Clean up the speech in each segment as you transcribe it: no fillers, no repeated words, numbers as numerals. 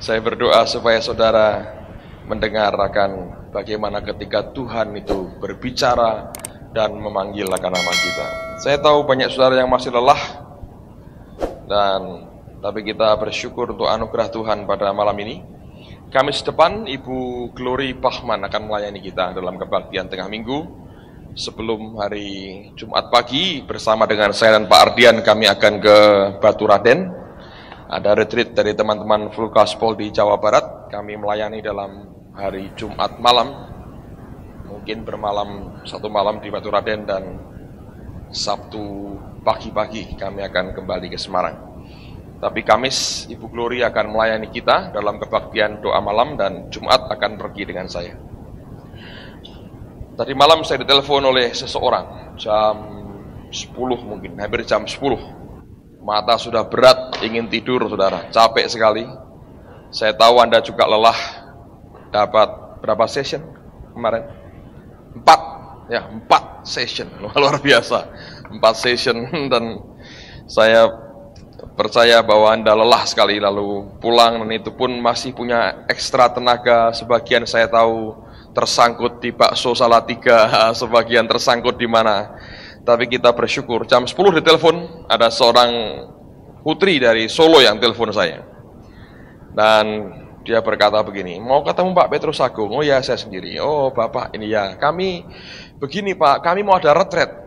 Saya berdoa supaya saudara mendengar akan bagaimana ketika Tuhan itu berbicara dan memanggil akan nama kita. Saya tahu banyak saudara yang masih lelah, tapi kita bersyukur untuk anugerah Tuhan pada malam ini. Kamis depan Ibu Glory Bachman akan melayani kita dalam kebaktian tengah minggu. Sebelum hari Jumat pagi bersama dengan saya dan Pak Ardian kami akan ke Batu Raden. Ada retreat dari teman-teman Full Gospel di Jawa Barat. Kami melayani dalam hari Jumat malam, mungkin bermalam satu malam di Batu Raden, dan Sabtu pagi-pagi kami akan kembali ke Semarang. Tapi Kamis Ibu Glory akan melayani kita dalam kebaktian doa malam, dan Jumat akan pergi dengan saya. Tadi malam saya ditelepon oleh seseorang jam 10 mungkin, hampir jam 10. Mata sudah berat, ingin tidur saudara, capek sekali. Saya tahu Anda juga lelah. Dapat berapa session kemarin? 4 session, luar biasa. 4 session, dan saya percaya bahwa Anda lelah sekali lalu pulang, dan itu pun masih punya ekstra tenaga. Sebagian saya tahu tersangkut di bakso Salatiga, sebagian tersangkut di mana. Tapi kita bersyukur, jam 10 ditelepon, ada seorang putri dari Solo yang telepon saya. Dan dia berkata begini, mau ketemu Pak Petrus Agung. Oh ya, saya sendiri. Oh Bapak, ini ya, kami begini Pak, kami mau ada retret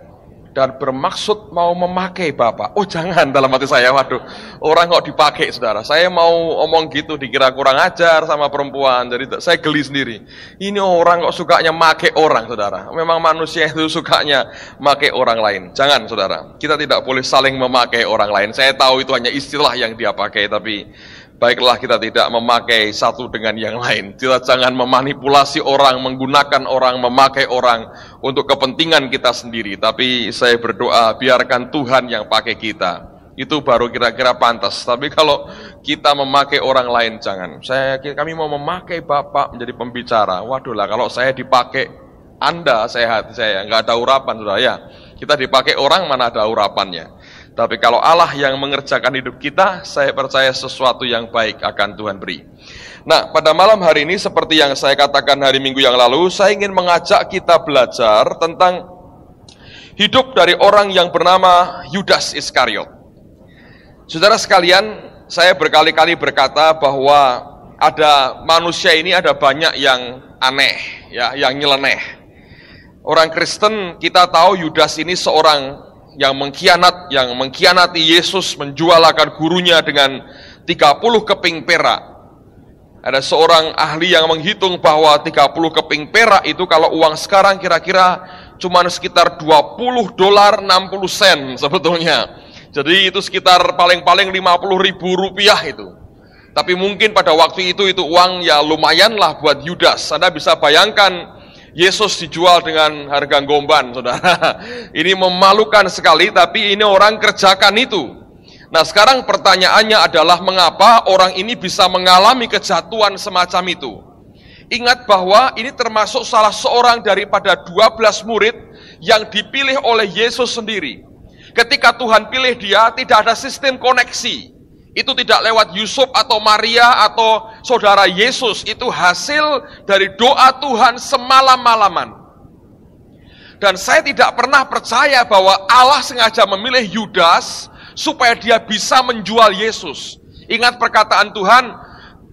dan bermaksud mau memakai Bapak. Oh jangan, dalam hati saya, waduh, orang kok dipakai saudara. Saya mau omong gitu dikira kurang ajar sama perempuan, jadi saya geli sendiri. Ini orang kok sukanya make orang saudara. Memang manusia itu sukanya make orang lain. Jangan saudara, kita tidak boleh saling memakai orang lain. Saya tahu itu hanya istilah yang dia pakai, tapi baiklah kita tidak memakai satu dengan yang lain. Kita jangan memanipulasi orang, menggunakan orang, memakai orang untuk kepentingan kita sendiri. Tapi saya berdoa, biarkan Tuhan yang pakai kita. Itu baru kira-kira pantas. Tapi kalau kita memakai orang lain, jangan. Kami mau memakai Bapak menjadi pembicara. Waduh lah, kalau saya dipakai Anda, saya nggak ada urapan sudah ya. Kita dipakai orang, mana ada urapannya. Tapi kalau Allah yang mengerjakan hidup kita, saya percaya sesuatu yang baik akan Tuhan beri. Nah, pada malam hari ini seperti yang saya katakan hari Minggu yang lalu, saya ingin mengajak kita belajar tentang hidup dari orang yang bernama Yudas Iskariot. Saudara sekalian, saya berkali-kali berkata bahwa ada manusia ini ada banyak yang aneh, ya, yang nyeleneh. Orang Kristen kita tahu Yudas ini seorang yang mengkhianati Yesus, menjual akan gurunya dengan 30 keping perak. Ada seorang ahli yang menghitung bahwa 30 keping perak itu kalau uang sekarang kira-kira cuma sekitar $20 60 sen sebetulnya. Jadi itu sekitar paling-paling 50.000 rupiah itu. Tapi mungkin pada waktu itu uang ya lumayan lah buat Yudas. Anda bisa bayangkan Yesus dijual dengan harga gomban, saudara. Ini memalukan sekali, tapi ini orang kerjakan itu. Nah, sekarang pertanyaannya adalah mengapa orang ini bisa mengalami kejatuhan semacam itu? Ingat bahwa ini termasuk salah seorang daripada 12 murid yang dipilih oleh Yesus sendiri. Ketika Tuhan pilih dia, tidak ada sistem koneksi. Itu tidak lewat Yusuf atau Maria atau saudara Yesus. Itu hasil dari doa Tuhan semalam-malaman. Dan saya tidak pernah percaya bahwa Allah sengaja memilih Yudas supaya dia bisa menjual Yesus. Ingat perkataan Tuhan,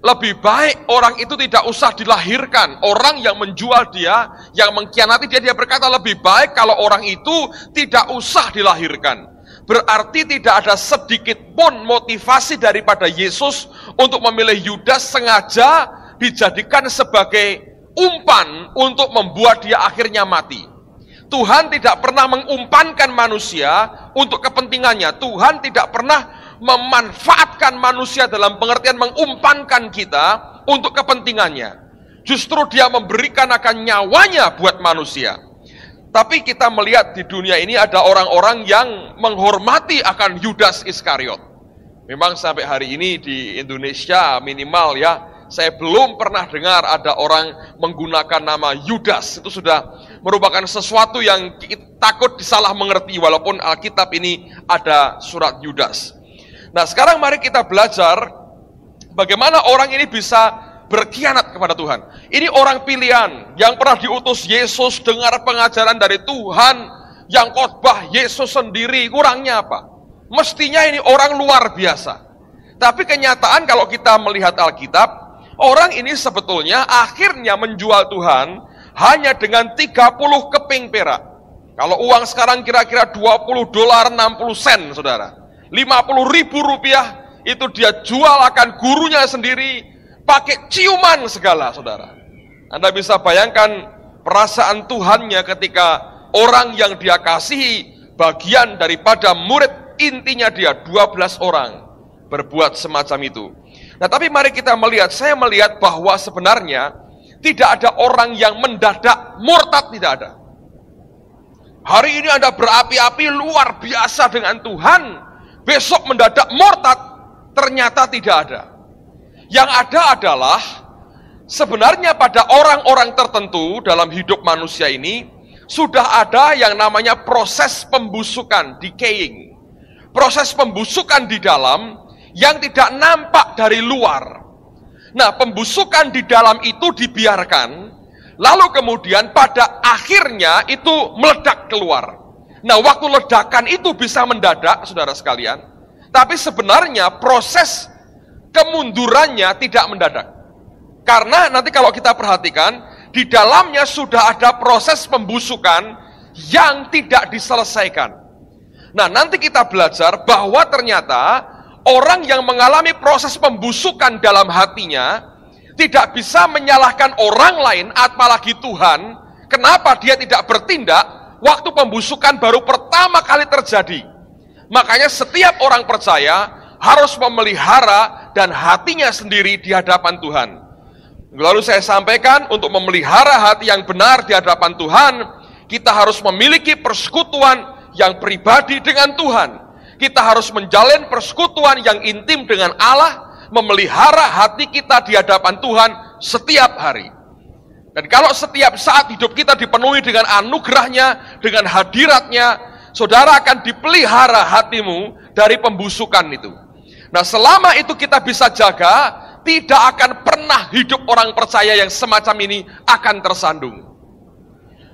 lebih baik orang itu tidak usah dilahirkan. Orang yang menjual dia, yang mengkhianati dia berkata lebih baik kalau orang itu tidak usah dilahirkan. Berarti tidak ada sedikit pun motivasi daripada Yesus untuk memilih Yudas sengaja dijadikan sebagai umpan untuk membuat dia akhirnya mati. Tuhan tidak pernah mengumpankan manusia untuk kepentingannya. Tuhan tidak pernah memanfaatkan manusia dalam pengertian mengumpankan kita untuk kepentingannya. Justru dia memberikan akan nyawanya buat manusia. Tapi kita melihat di dunia ini ada orang-orang yang menghormati akan Yudas Iskariot. Memang sampai hari ini di Indonesia minimal ya, saya belum pernah dengar ada orang menggunakan nama Yudas. Itu sudah merupakan sesuatu yang takut disalah mengerti, walaupun Alkitab ini ada surat Yudas. Nah, sekarang mari kita belajar Bagaimana orang ini bisa berkhianat kepada Tuhan? Ini orang pilihan yang pernah diutus Yesus, dengar pengajaran dari Tuhan, yang khotbah Yesus sendiri. Kurangnya apa? Mestinya ini orang luar biasa. Tapi kenyataan kalau kita melihat Alkitab, orang ini sebetulnya akhirnya menjual Tuhan hanya dengan 30 keping perak. Kalau uang sekarang kira-kira 20 dolar 60 sen, saudara. 50 ribu rupiah itu dia jual akan gurunya sendiri, pakai ciuman segala, saudara. Anda bisa bayangkan perasaan Tuhannya ketika orang yang dia kasihi, bagian daripada murid intinya dia 12 orang berbuat semacam itu. Nah, tapi mari kita melihat, saya melihat bahwa sebenarnya tidak ada orang yang mendadak murtad, tidak ada. Hari ini Anda berapi-api luar biasa dengan Tuhan, besok mendadak murtad. Ternyata tidak ada. Yang ada adalah sebenarnya pada orang-orang tertentu dalam hidup manusia ini sudah ada yang namanya proses pembusukan, decaying. Proses pembusukan di dalam yang tidak nampak dari luar. Nah, pembusukan di dalam itu dibiarkan, lalu kemudian pada akhirnya itu meledak keluar. Nah, waktu ledakan itu bisa mendadak, saudara sekalian. Tapi sebenarnya proses kemundurannya tidak mendadak. Karena nanti kalau kita perhatikan, di dalamnya sudah ada proses pembusukan yang tidak diselesaikan. Nah, nanti kita belajar bahwa ternyata orang yang mengalami proses pembusukan dalam hatinya tidak bisa menyalahkan orang lain, apalagi Tuhan. Kenapa dia tidak bertindak waktu pembusukan baru pertama kali terjadi? Makanya setiap orang percaya harus memelihara dan hatinya sendiri di hadapan Tuhan. Lalu saya sampaikan, untuk memelihara hati yang benar di hadapan Tuhan, kita harus memiliki persekutuan yang pribadi dengan Tuhan. Kita harus menjalin persekutuan yang intim dengan Allah, memelihara hati kita di hadapan Tuhan setiap hari. Dan kalau setiap saat hidup kita dipenuhi dengan anugerahnya, dengan hadiratnya, saudara akan dipelihara hatimu dari pembusukan itu. Nah, selama itu kita bisa jaga, tidak akan pernah hidup orang percaya yang semacam ini akan tersandung.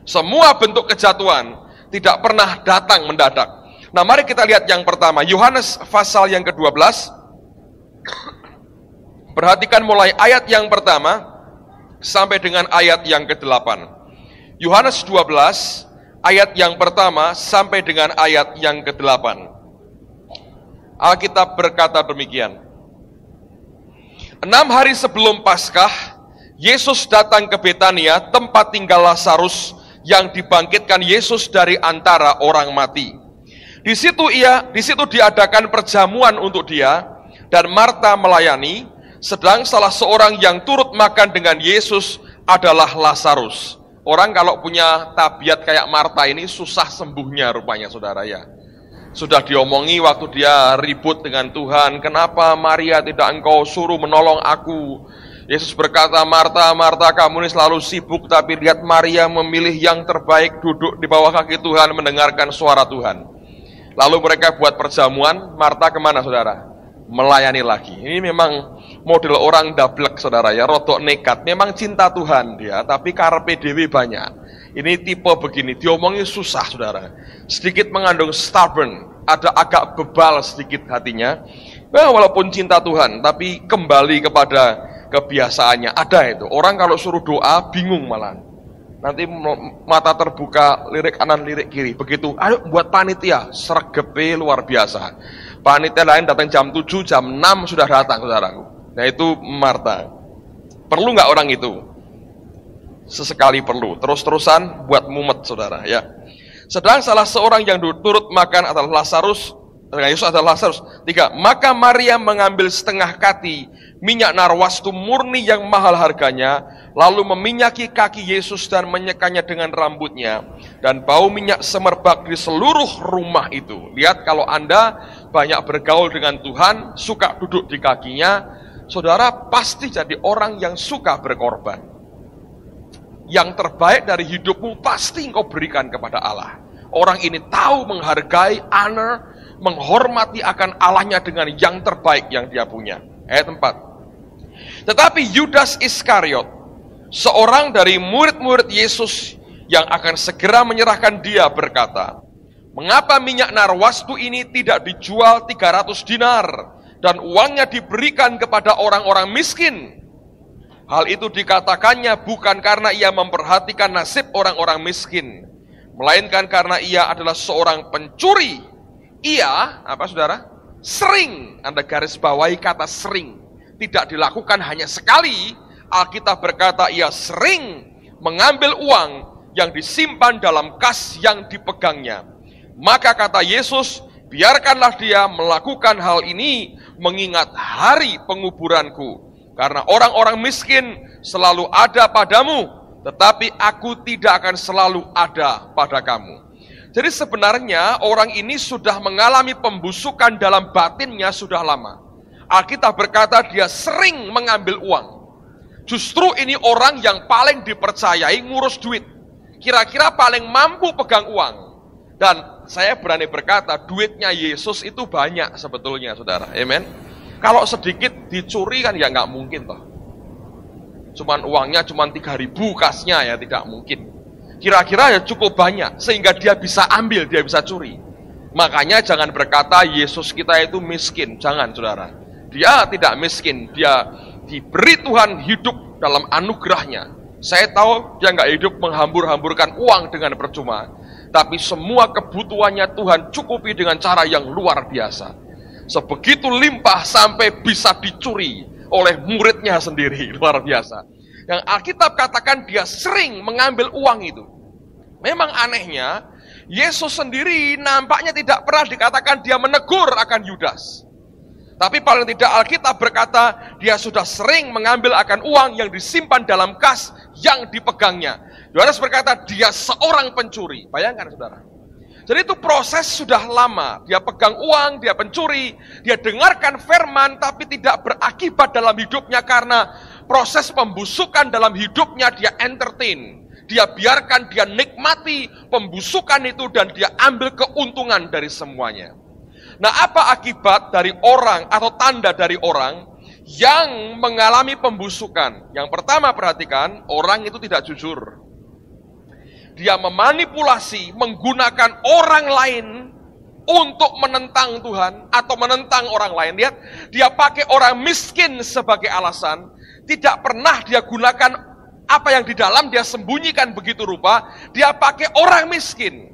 Semua bentuk kejatuhan tidak pernah datang mendadak. Nah, mari kita lihat yang pertama, Yohanes pasal yang ke-12. Perhatikan mulai ayat yang pertama sampai dengan ayat yang ke-8. Yohanes 12 ayat yang pertama sampai dengan ayat yang ke-8. Alkitab berkata demikian. 6 hari sebelum Paskah, Yesus datang ke Betania, tempat tinggal Lazarus yang dibangkitkan Yesus dari antara orang mati. Di situ diadakan perjamuan untuk dia, dan Marta melayani, sedang salah seorang yang turut makan dengan Yesus adalah Lazarus. Orang kalau punya tabiat kayak Marta ini susah sembuhnya rupanya, saudara ya. Sudah diomongi waktu dia ribut dengan Tuhan, kenapa Maria tidak engkau suruh menolong aku? Yesus berkata, Marta, Marta, kamu ini selalu sibuk, tapi lihat Maria memilih yang terbaik, duduk di bawah kaki Tuhan, mendengarkan suara Tuhan. Lalu mereka buat perjamuan, Marta kemana, saudara? Melayani lagi. Ini memang model orang dablek, saudara ya, rodok nekat. Memang cinta Tuhan dia, tapi karepe dhewe banyak. Ini tipe begini, diomongi susah, saudara. Sedikit mengandung stubborn, ada agak bebal sedikit hatinya. Nah, walaupun cinta Tuhan, tapi kembali kepada kebiasaannya. Ada itu, orang kalau suruh doa, bingung malah. Nanti mata terbuka, lirik kanan, lirik kiri. Begitu, ayo buat panitia, sregepe luar biasa. Panitia lain datang jam 7, jam 6 sudah datang, saudaraku. Nah, itu Marta. Perlu nggak orang itu? Sesekali perlu. Terus-terusan buat mumet, saudara ya. Sedang salah seorang yang turut makan adalah Lazarus. Yesus adalah Lazarus. 3. Maka Maria mengambil setengah kati minyak narwastu murni yang mahal harganya, lalu meminyaki kaki Yesus dan menyekanya dengan rambutnya, dan bau minyak semerbak di seluruh rumah itu. Lihat, kalau Anda banyak bergaul dengan Tuhan, suka duduk di kakinya, saudara pasti jadi orang yang suka berkorban. Yang terbaik dari hidupmu pasti engkau berikan kepada Allah. Orang ini tahu menghargai, honor, menghormati akan Allahnya dengan yang terbaik yang dia punya. Ayat 4. Tetapi Yudas Iskariot, seorang dari murid-murid Yesus yang akan segera menyerahkan dia, berkata, "Mengapa minyak narwastu ini tidak dijual 300 dinar dan uangnya diberikan kepada orang-orang miskin?" Hal itu dikatakannya bukan karena ia memperhatikan nasib orang-orang miskin, melainkan karena ia adalah seorang pencuri. Ia, apa saudara? Sering, Anda garis bawahi kata sering. Tidak dilakukan hanya sekali. Alkitab berkata ia sering mengambil uang yang disimpan dalam kas yang dipegangnya. Maka kata Yesus, "Biarkanlah dia melakukan hal ini mengingat hari penguburanku. Karena orang-orang miskin selalu ada padamu, tetapi aku tidak akan selalu ada pada kamu." Jadi sebenarnya orang ini sudah mengalami pembusukan dalam batinnya sudah lama. Alkitab berkata dia sering mengambil uang. Justru ini orang yang paling dipercayai ngurus duit. Kira-kira paling mampu pegang uang. Dan saya berani berkata duitnya Yesus itu banyak sebetulnya, saudara. Amen. Kalau sedikit dicuri kan ya nggak mungkin toh. Cuman uangnya cuman 3.000 kasnya ya, tidak mungkin. Kira-kira ya cukup banyak sehingga dia bisa ambil, dia bisa curi. Makanya jangan berkata Yesus kita itu miskin, jangan saudara. Dia tidak miskin, dia diberi Tuhan hidup dalam anugerahnya. Saya tahu dia nggak hidup menghambur-hamburkan uang dengan percuma, tapi semua kebutuhannya Tuhan cukupi dengan cara yang luar biasa. Sebegitu limpah sampai bisa dicuri oleh muridnya sendiri, luar biasa. Yang Alkitab katakan dia sering mengambil uang itu. Memang anehnya, Yesus sendiri nampaknya tidak pernah dikatakan dia menegur akan Yudas. Tapi paling tidak Alkitab berkata dia sudah sering mengambil akan uang yang disimpan dalam kas yang dipegangnya. Yohanes berkata dia seorang pencuri. Bayangkan saudara. Jadi itu proses sudah lama. Dia pegang uang, dia pencuri, dia dengarkan firman tapi tidak berakibat dalam hidupnya karena proses pembusukan dalam hidupnya dia entertain. Dia biarkan, dia nikmati pembusukan itu dan dia ambil keuntungan dari semuanya. Nah, apa akibat dari orang atau tanda dari orang yang mengalami pembusukan? Yang pertama perhatikan, orang itu tidak jujur. Dia memanipulasi, menggunakan orang lain untuk menentang Tuhan atau menentang orang lain. Lihat, dia pakai orang miskin sebagai alasan. Tidak pernah dia gunakan apa yang di dalam, dia sembunyikan begitu rupa. Dia pakai orang miskin.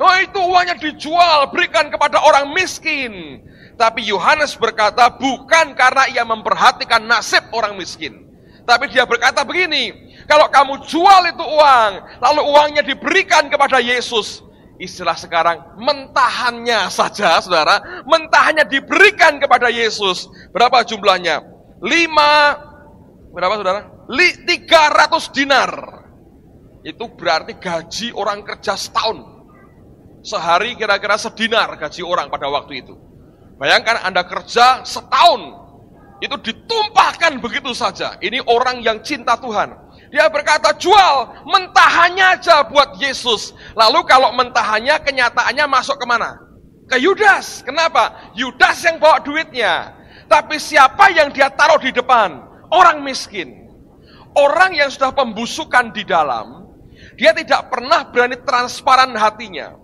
Oh, itu uangnya dijual, berikan kepada orang miskin. Tapi Yohanes berkata bukan karena ia memperhatikan nasib orang miskin. Tapi dia berkata begini, kalau kamu jual itu uang, lalu uangnya diberikan kepada Yesus, istilah sekarang mentahannya saja, saudara, mentahannya diberikan kepada Yesus. Berapa jumlahnya? 300 dinar. Itu berarti gaji orang kerja setahun. Sehari kira-kira sedinar gaji orang pada waktu itu. Bayangkan Anda kerja setahun, itu ditumpahkan begitu saja. Ini orang yang cinta Tuhan. Dia berkata jual, mentahannya aja buat Yesus. Lalu kalau mentahannya kenyataannya masuk kemana? Ke Yudas. Kenapa? Yudas yang bawa duitnya. Tapi siapa yang dia taruh di depan? Orang miskin. Orang yang sudah pembusukan di dalam, dia tidak pernah berani transparan hatinya.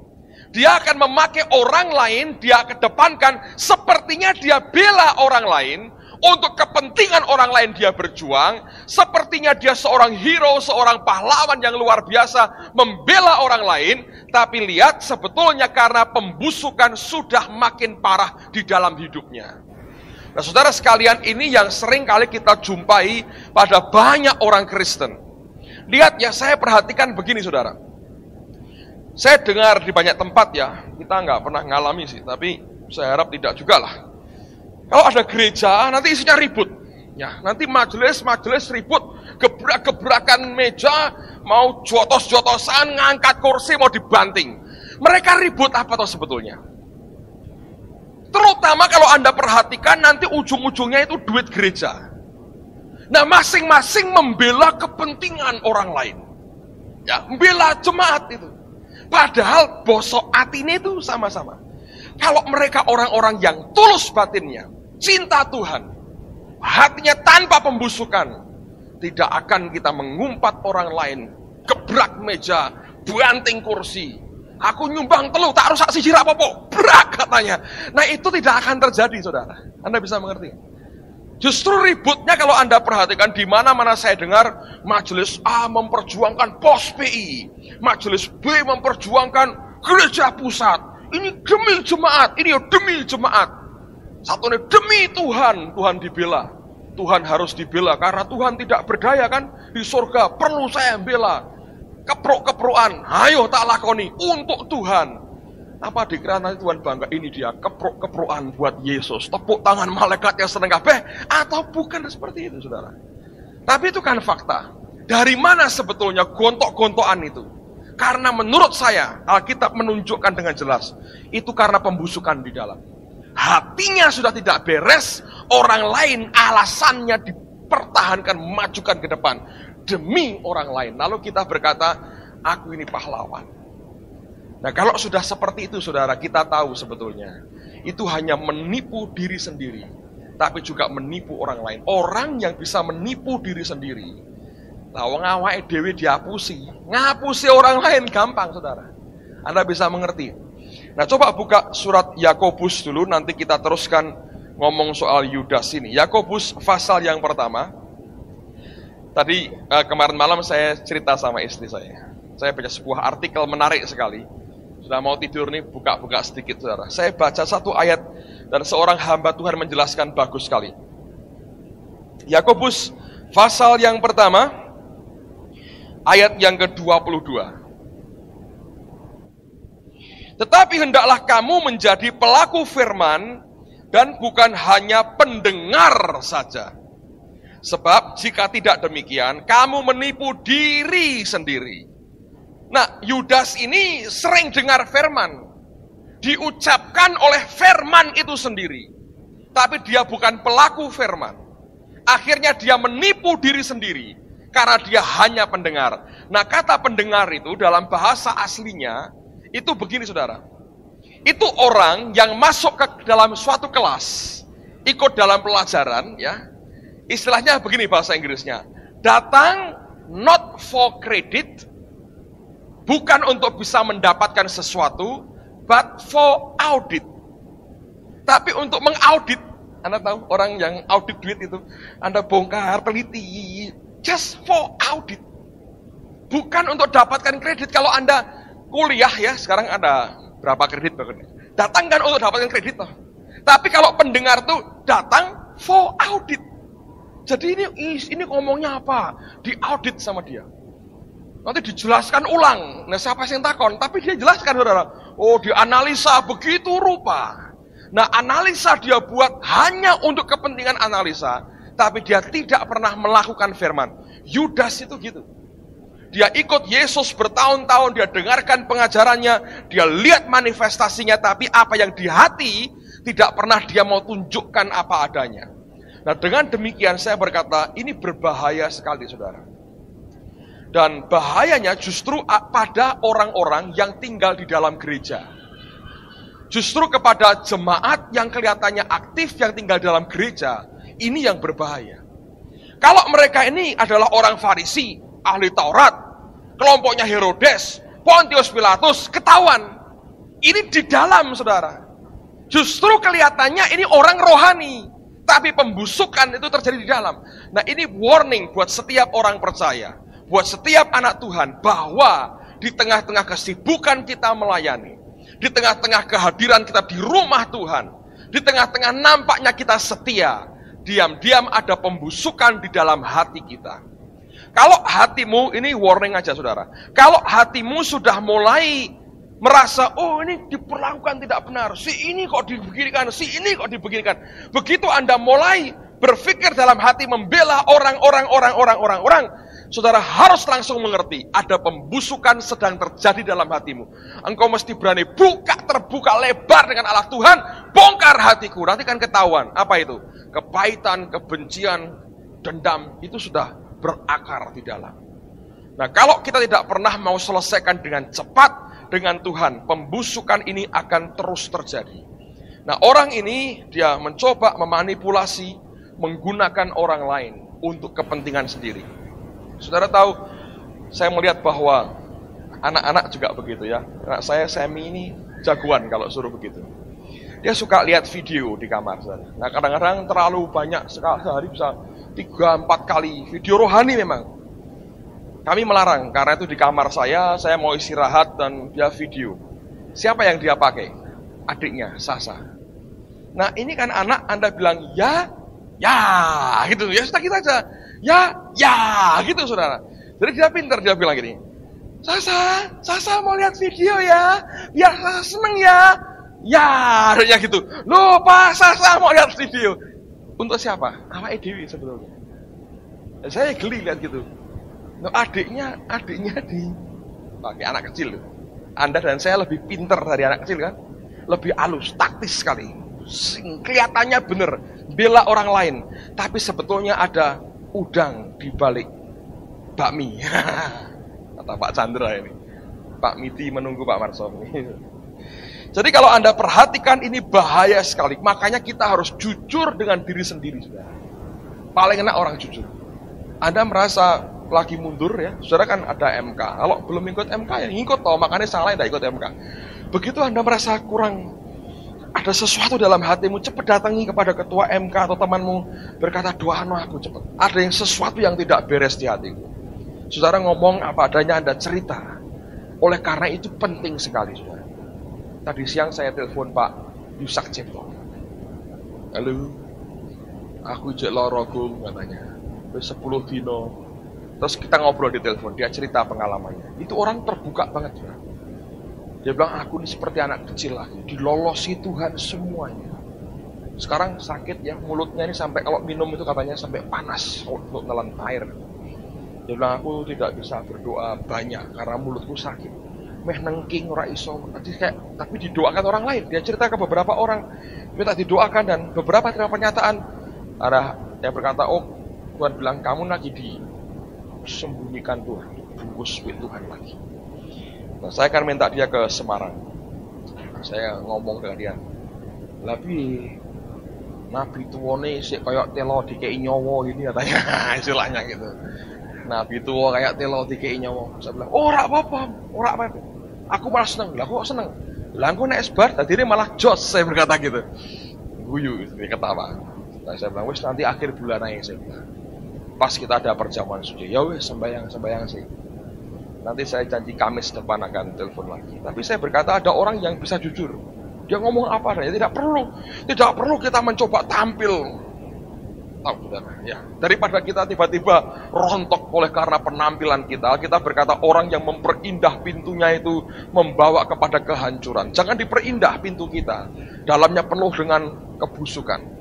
Dia akan memakai orang lain, dia kedepankan, sepertinya dia bela orang lain, untuk kepentingan orang lain dia berjuang, sepertinya dia seorang hero, seorang pahlawan yang luar biasa, membela orang lain, tapi lihat sebetulnya karena pembusukan sudah makin parah di dalam hidupnya. Nah saudara sekalian, ini yang sering kali kita jumpai pada banyak orang Kristen. Lihat ya, saya perhatikan begini saudara. Saya dengar di banyak tempat ya, kita nggak pernah ngalami sih, tapi saya harap tidak juga lah. Kalau ada gereja, nanti isinya ribut. Ya, nanti majelis ribut, gebrak-gebrakan meja, mau jotos-jotosan, ngangkat kursi, mau dibanting. Mereka ribut apa toh sebetulnya? Terutama kalau Anda perhatikan, nanti ujung-ujungnya itu duit gereja. Nah, masing-masing membela kepentingan orang lain. Ya, membela jemaat itu. Padahal bosok hatinya itu sama-sama. Kalau mereka orang-orang yang tulus batinnya, cinta Tuhan, hatinya tanpa pembusukan, tidak akan kita mengumpat orang lain, gebrak meja, banting kursi. Aku nyumbang telu, tak rusak siji ra apa-apa, brak katanya. Nah itu tidak akan terjadi, saudara. Anda bisa mengerti? Justru ributnya kalau Anda perhatikan, di mana-mana saya dengar majelis A memperjuangkan pos PI, majelis B memperjuangkan gereja pusat. Ini demi jemaat, ini demi jemaat. Satu ini demi Tuhan, Tuhan dibela. Tuhan harus dibela karena Tuhan tidak berdaya kan di surga, perlu saya bela. Keprok-keprokan, ayo tak lakoni untuk Tuhan. Apa dikira nanti Tuhan bangga, ini dia keprok-keprokan buat Yesus, tepuk tangan malaikat yang seneng kabeh, atau bukan seperti itu, saudara? Tapi itu kan fakta. Dari mana sebetulnya gontok-gontokan itu? Karena menurut saya Alkitab menunjukkan dengan jelas, itu karena pembusukan di dalam. Hatinya sudah tidak beres, orang lain alasannya dipertahankan, majukan ke depan demi orang lain. Lalu kita berkata, aku ini pahlawan. Nah kalau sudah seperti itu, saudara, kita tahu sebetulnya itu hanya menipu diri sendiri, tapi juga menipu orang lain. Orang yang bisa menipu diri sendiri, wong awake dhewe ngapusi orang lain gampang, saudara. Anda bisa mengerti. Nah coba buka surat Yakobus dulu, nanti kita teruskan ngomong soal Yudas ini. Yakobus pasal yang pertama. Tadi kemarin malam saya cerita sama istri saya. Saya baca sebuah artikel menarik sekali. Sudah mau tidur nih, buka-buka sedikit, saudara. Saya baca satu ayat dan seorang hamba Tuhan menjelaskan bagus sekali. Yakobus pasal yang pertama, ayat yang ke-22. Tetapi hendaklah kamu menjadi pelaku firman dan bukan hanya pendengar saja. Sebab jika tidak demikian, kamu menipu diri sendiri. Nah, Yudas ini sering dengar firman, diucapkan oleh firman itu sendiri, tapi dia bukan pelaku firman. Akhirnya dia menipu diri sendiri, karena dia hanya pendengar. Nah, kata pendengar itu dalam bahasa aslinya, itu begini, saudara. Itu orang yang masuk ke dalam suatu kelas, ikut dalam pelajaran, ya. Istilahnya begini bahasa Inggrisnya, datang not for credit, bukan untuk bisa mendapatkan sesuatu, but for audit. Tapi untuk mengaudit, Anda tahu orang yang audit duit itu, Anda bongkar, teliti, just for audit. Bukan untuk dapatkan kredit. Kalau Anda kuliah ya, sekarang ada berapa kredit bahkan. Datang kan untuk dapatkan kredit toh. Tapi kalau pendengar tuh datang for audit. Jadi ini ngomongnya apa? Diaudit sama dia. Nanti dijelaskan ulang. Nah siapa yang takon? Tapi dia jelaskan, saudara. Oh, dianalisa begitu rupa. Nah analisa dia buat hanya untuk kepentingan analisa. Tapi dia tidak pernah melakukan firman. Yudas itu gitu. Dia ikut Yesus bertahun-tahun, dia dengarkan pengajarannya, dia lihat manifestasinya, tapi apa yang di hati tidak pernah dia mau tunjukkan apa adanya. Nah dengan demikian saya berkata, ini berbahaya sekali, saudara. Dan bahayanya justru pada orang-orang yang tinggal di dalam gereja. Justru kepada jemaat yang kelihatannya aktif yang tinggal di dalam gereja, ini yang berbahaya. Kalau mereka ini adalah orang Farisi, ahli Taurat, kelompoknya Herodes, Pontius Pilatus, ketahuan. Ini di dalam, saudara. Justru kelihatannya ini orang rohani, tapi pembusukan itu terjadi di dalam. Nah ini warning buat setiap orang percaya, buat setiap anak Tuhan, bahwa di tengah-tengah kesibukan kita melayani, di tengah-tengah kehadiran kita di rumah Tuhan, di tengah-tengah nampaknya kita setia, diam-diam ada pembusukan di dalam hati kita. Kalau hatimu, ini warning aja saudara, kalau hatimu sudah mulai merasa, oh ini diperlakukan tidak benar, si ini kok dibeginikan, si ini kok dibeginikan. Begitu Anda mulai berpikir dalam hati membela orang, saudara harus langsung mengerti, ada pembusukan sedang terjadi dalam hatimu. Engkau mesti berani terbuka lebar dengan Allah Tuhan, bongkar hatiku, nanti kan ketahuan. Apa itu? Kepahitan, kebencian, dendam, itu sudah berakar di dalam. Nah kalau kita tidak pernah mau selesaikan dengan cepat, dengan Tuhan, pembusukan ini akan terus terjadi. Nah orang ini, dia mencoba memanipulasi, menggunakan orang lain untuk kepentingan sendiri. Saudara tahu, saya melihat bahwa anak-anak juga begitu ya. Anak saya, Semi ini jagoan kalau suruh begitu. Dia suka lihat video di kamar. Saudara. Nah kadang-kadang terlalu banyak, sehari bisa 3-4 kali video rohani memang. Kami melarang, karena itu di kamar saya mau istirahat dan dia video. Siapa yang dia pakai? Adiknya, Sasa. Nah ini kan anak, Anda bilang ya gitu. Ya sudah kita aja. Ya gitu saudara. Jadi dia pintar, dia bilang gini, Sasa mau lihat video ya, biar Sasa seneng ya. Ya gitu. Loh Pak, Sasa mau lihat video. Untuk siapa? Awake dhewe sebetulnya. Saya geli lihat gitu. Nah, adiknya di pakai anak kecil. Anda dan saya lebih pintar dari anak kecil kan? Lebih halus, taktis sekali. Kelihatannya benar, bela orang lain. Tapi sebetulnya ada udang di balik bakmi. Kata Pak Chandra ini. Pak Miti menunggu Pak Marsom. Jadi kalau Anda perhatikan ini bahaya sekali. Makanya kita harus jujur dengan diri sendiri. Saudara. Paling enak orang jujur. Anda merasa lagi mundur ya. Saudara kan ada MK. Kalau belum ikut MK ya ngikut toh. Makanya salah tidak ikut MK. Begitu Anda merasa kurang, ada sesuatu dalam hatimu, cepat datangi kepada ketua MK atau temanmu, berkata doakan aku cepat. Ada yang sesuatu yang tidak beres di hatiku. Saudara ngomong apa adanya, Anda cerita. Oleh karena itu penting sekali saudara. Tadi siang saya telepon Pak Yusak Cipto. Halo, aku jek loro Gung katanya. Wis 10 dino. Terus kita ngobrol di telepon, dia cerita pengalamannya. Itu orang terbuka banget saudara. Dia bilang, aku ini seperti anak kecil lagi, dilolosi Tuhan semuanya. Sekarang sakit ya, mulutnya ini sampai kalau minum itu katanya sampai panas untuk nelan air. Dia bilang, aku tidak bisa berdoa banyak karena mulutku sakit. Meh nengking ora iso, tapi didoakan orang lain. Dia cerita ke beberapa orang, minta didoakan dan beberapa terima pernyataan. Ada yang berkata, oh Tuhan bilang kamu lagi disembunyikan Tuhan, dibungkus with Tuhan lagi. Nah, saya akan minta dia ke Semarang. Saya ngomong dengan dia. Tapi Nabi tuwane sik kayak telo dikei nyawa ini katanya, istilahnya gitu. Nabi tua kayak telo dikei nyawa. Saya bilang, "Oh, ora apa-apa, ora apa-apa. Aku malah seneng." Lah kok seneng? Lah engko nek esbar dadine malah jos, saya berkata gitu. Guyu, dia ketawa. Nah, saya bilang, "Wis nanti akhir bulan aja," saya bilang. Pas kita ada perjamuan suci. Ya wis sembahyang sih. Nanti saya janji Kamis depan akan telepon lagi. Tapi saya berkata ada orang yang bisa jujur. Dia ngomong apa adanya. Tidak perlu kita mencoba tampil. Tahu saudara, ya. Daripada kita tiba-tiba rontok oleh karena penampilan kita berkata orang yang memperindah pintunya itu membawa kepada kehancuran. Jangan diperindah pintu kita. Dalamnya penuh dengan kebusukan.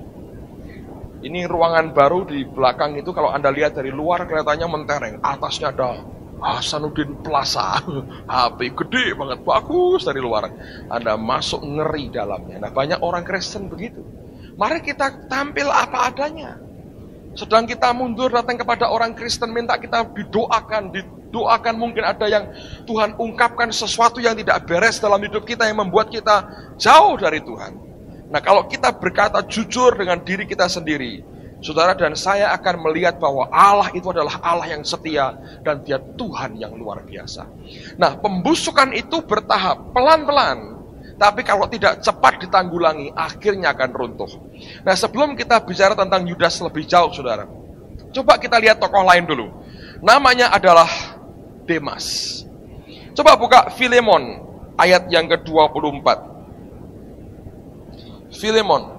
Ini ruangan baru di belakang itu kalau Anda lihat dari luar kelihatannya mentereng. Atasnya ada Hasanuddin Plaza, HP gede banget, bagus dari luar. Anda masuk ngeri dalamnya. Nah banyak orang Kristen begitu. Mari kita tampil apa adanya. Sedang kita mundur datang kepada orang Kristen minta kita didoakan mungkin ada yang Tuhan ungkapkan sesuatu yang tidak beres dalam hidup kita yang membuat kita jauh dari Tuhan. Nah kalau kita berkata jujur dengan diri kita sendiri, saudara dan saya akan melihat bahwa Allah itu adalah Allah yang setia dan Dia Tuhan yang luar biasa. Nah, pembusukan itu bertahap, pelan-pelan. Tapi kalau tidak cepat ditanggulangi, akhirnya akan runtuh. Nah, sebelum kita bicara tentang Yudas lebih jauh, saudara, coba kita lihat tokoh lain dulu. Namanya adalah Demas. Coba buka Filemon, ayat yang ke-24. Filemon.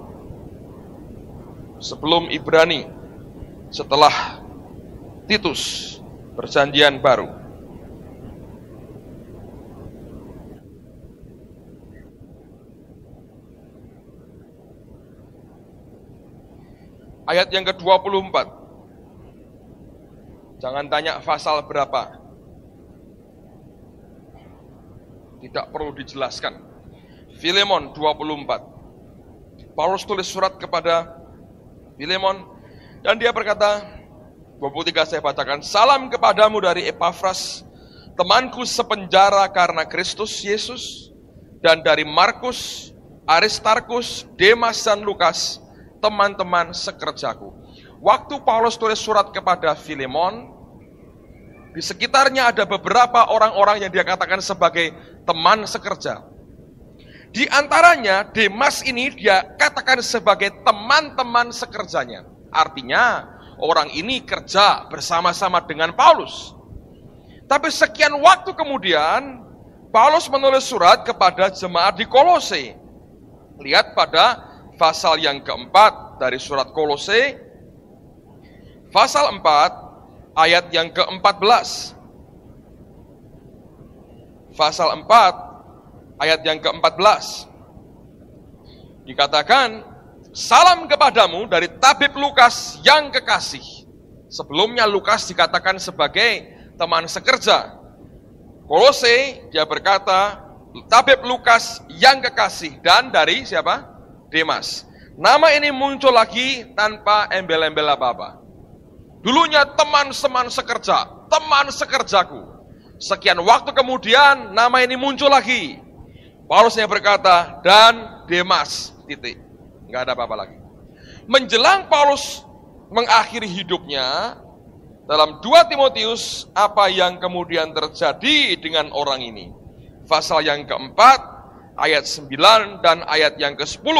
Sebelum Ibrani, setelah Titus, perjanjian baru. Ayat yang ke-24. Jangan tanya pasal berapa. Tidak perlu dijelaskan. Filemon 24. Paulus tulis surat kepada Filemon, dan dia berkata, 23 saya bacakan, salam kepadamu dari Epafras, temanku sepenjara karena Kristus Yesus, dan dari Markus, Aristarkus, Demas dan Lukas, teman-teman sekerjaku. waktu Paulus tulis surat kepada Filemon, di sekitarnya ada beberapa orang-orang yang dia katakan sebagai teman sekerja. Di antaranya Demas ini dia katakan sebagai teman-teman sekerjanya. Artinya orang ini kerja bersama-sama dengan Paulus. Tapi sekian waktu kemudian Paulus menulis surat kepada jemaat di Kolose. Lihat pada pasal yang keempat dari surat Kolose, pasal 4 ayat yang ke-14. Pasal 4 ayat yang ke-14. Dikatakan, salam kepadamu dari tabib Lukas yang kekasih. Sebelumnya Lukas dikatakan sebagai teman sekerja. Kolose dia berkata, tabib Lukas yang kekasih. Dan dari siapa? Demas. Nama ini muncul lagi tanpa embel-embel apa-apa. Dulunya teman-teman sekerja, teman sekerjaku. Sekian waktu kemudian nama ini muncul lagi. Paulusnya berkata, dan Demas, titik. Nggak ada apa-apa lagi. Menjelang Paulus mengakhiri hidupnya, dalam 2 Timotius, apa yang kemudian terjadi dengan orang ini? Pasal yang keempat, ayat 9 dan ayat yang ke-10.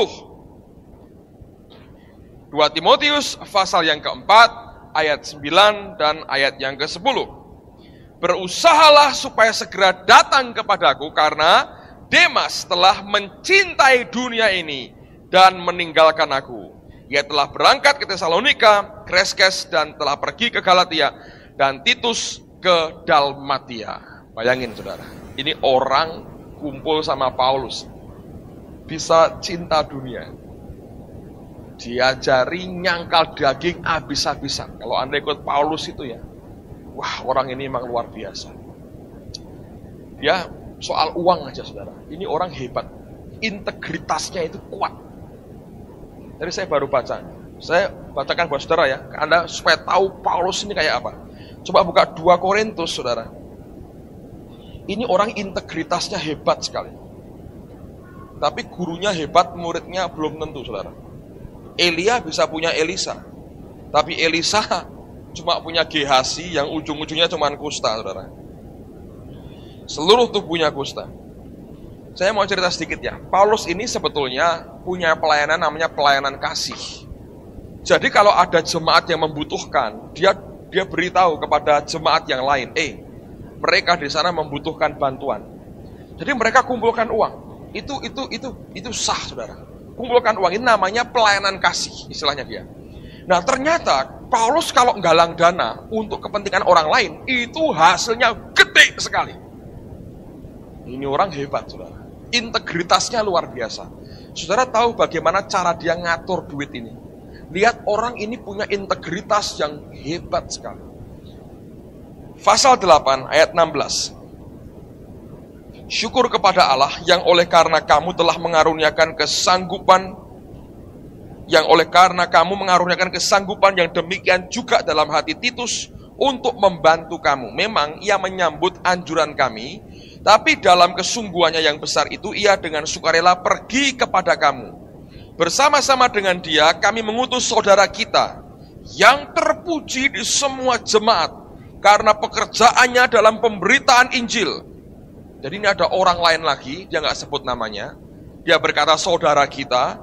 2 Timotius, pasal yang keempat, ayat 9 dan ayat yang ke-10. Berusahalah supaya segera datang kepadaku, karena Demas telah mencintai dunia ini dan meninggalkan aku. Ia telah berangkat ke Tesalonika, Kreskes, dan telah pergi ke Galatia, dan Titus ke Dalmatia. Bayangin saudara, ini orang kumpul sama Paulus, bisa cinta dunia, diajari nyangkal daging habis-habisan. Kalau Anda ikut Paulus itu ya, wah orang ini memang luar biasa. Ya, soal uang aja saudara, ini orang hebat, integritasnya itu kuat. Jadi saya baru baca, saya bacakan buat saudara ya, Anda supaya tahu Paulus ini kayak apa. Coba buka 2 Korintus saudara. Ini orang integritasnya hebat sekali. Tapi gurunya hebat, muridnya belum tentu saudara. Elia bisa punya Elisa, tapi Elisa cuma punya Gehazi yang ujung-ujungnya cuma kusta saudara. Seluruh tubuhnya kusta. Saya mau cerita sedikit ya. Paulus ini sebetulnya punya pelayanan namanya pelayanan kasih. Jadi kalau ada jemaat yang membutuhkan, dia beritahu kepada jemaat yang lain, mereka di sana membutuhkan bantuan. Jadi mereka kumpulkan uang. Itu sah saudara. Kumpulkan uang, ini namanya pelayanan kasih, istilahnya dia. Nah ternyata Paulus kalau nggalang dana untuk kepentingan orang lain, itu hasilnya gede sekali. Ini orang hebat saudara, integritasnya luar biasa. Saudara tahu bagaimana cara dia ngatur duit ini. Lihat orang ini punya integritas yang hebat sekali. Pasal 8 ayat 16. Syukur kepada Allah yang oleh karena kamu telah mengaruniakan kesanggupan, yang demikian juga dalam hati Titus untuk membantu kamu. Memang ia menyambut anjuran kami, tapi dalam kesungguhannya yang besar itu ia dengan sukarela pergi kepada kamu. Bersama-sama dengan dia kami mengutus saudara kita yang terpuji di semua jemaat karena pekerjaannya dalam pemberitaan Injil. Jadi ini ada orang lain lagi, dia nggak sebut namanya. Dia berkata saudara kita,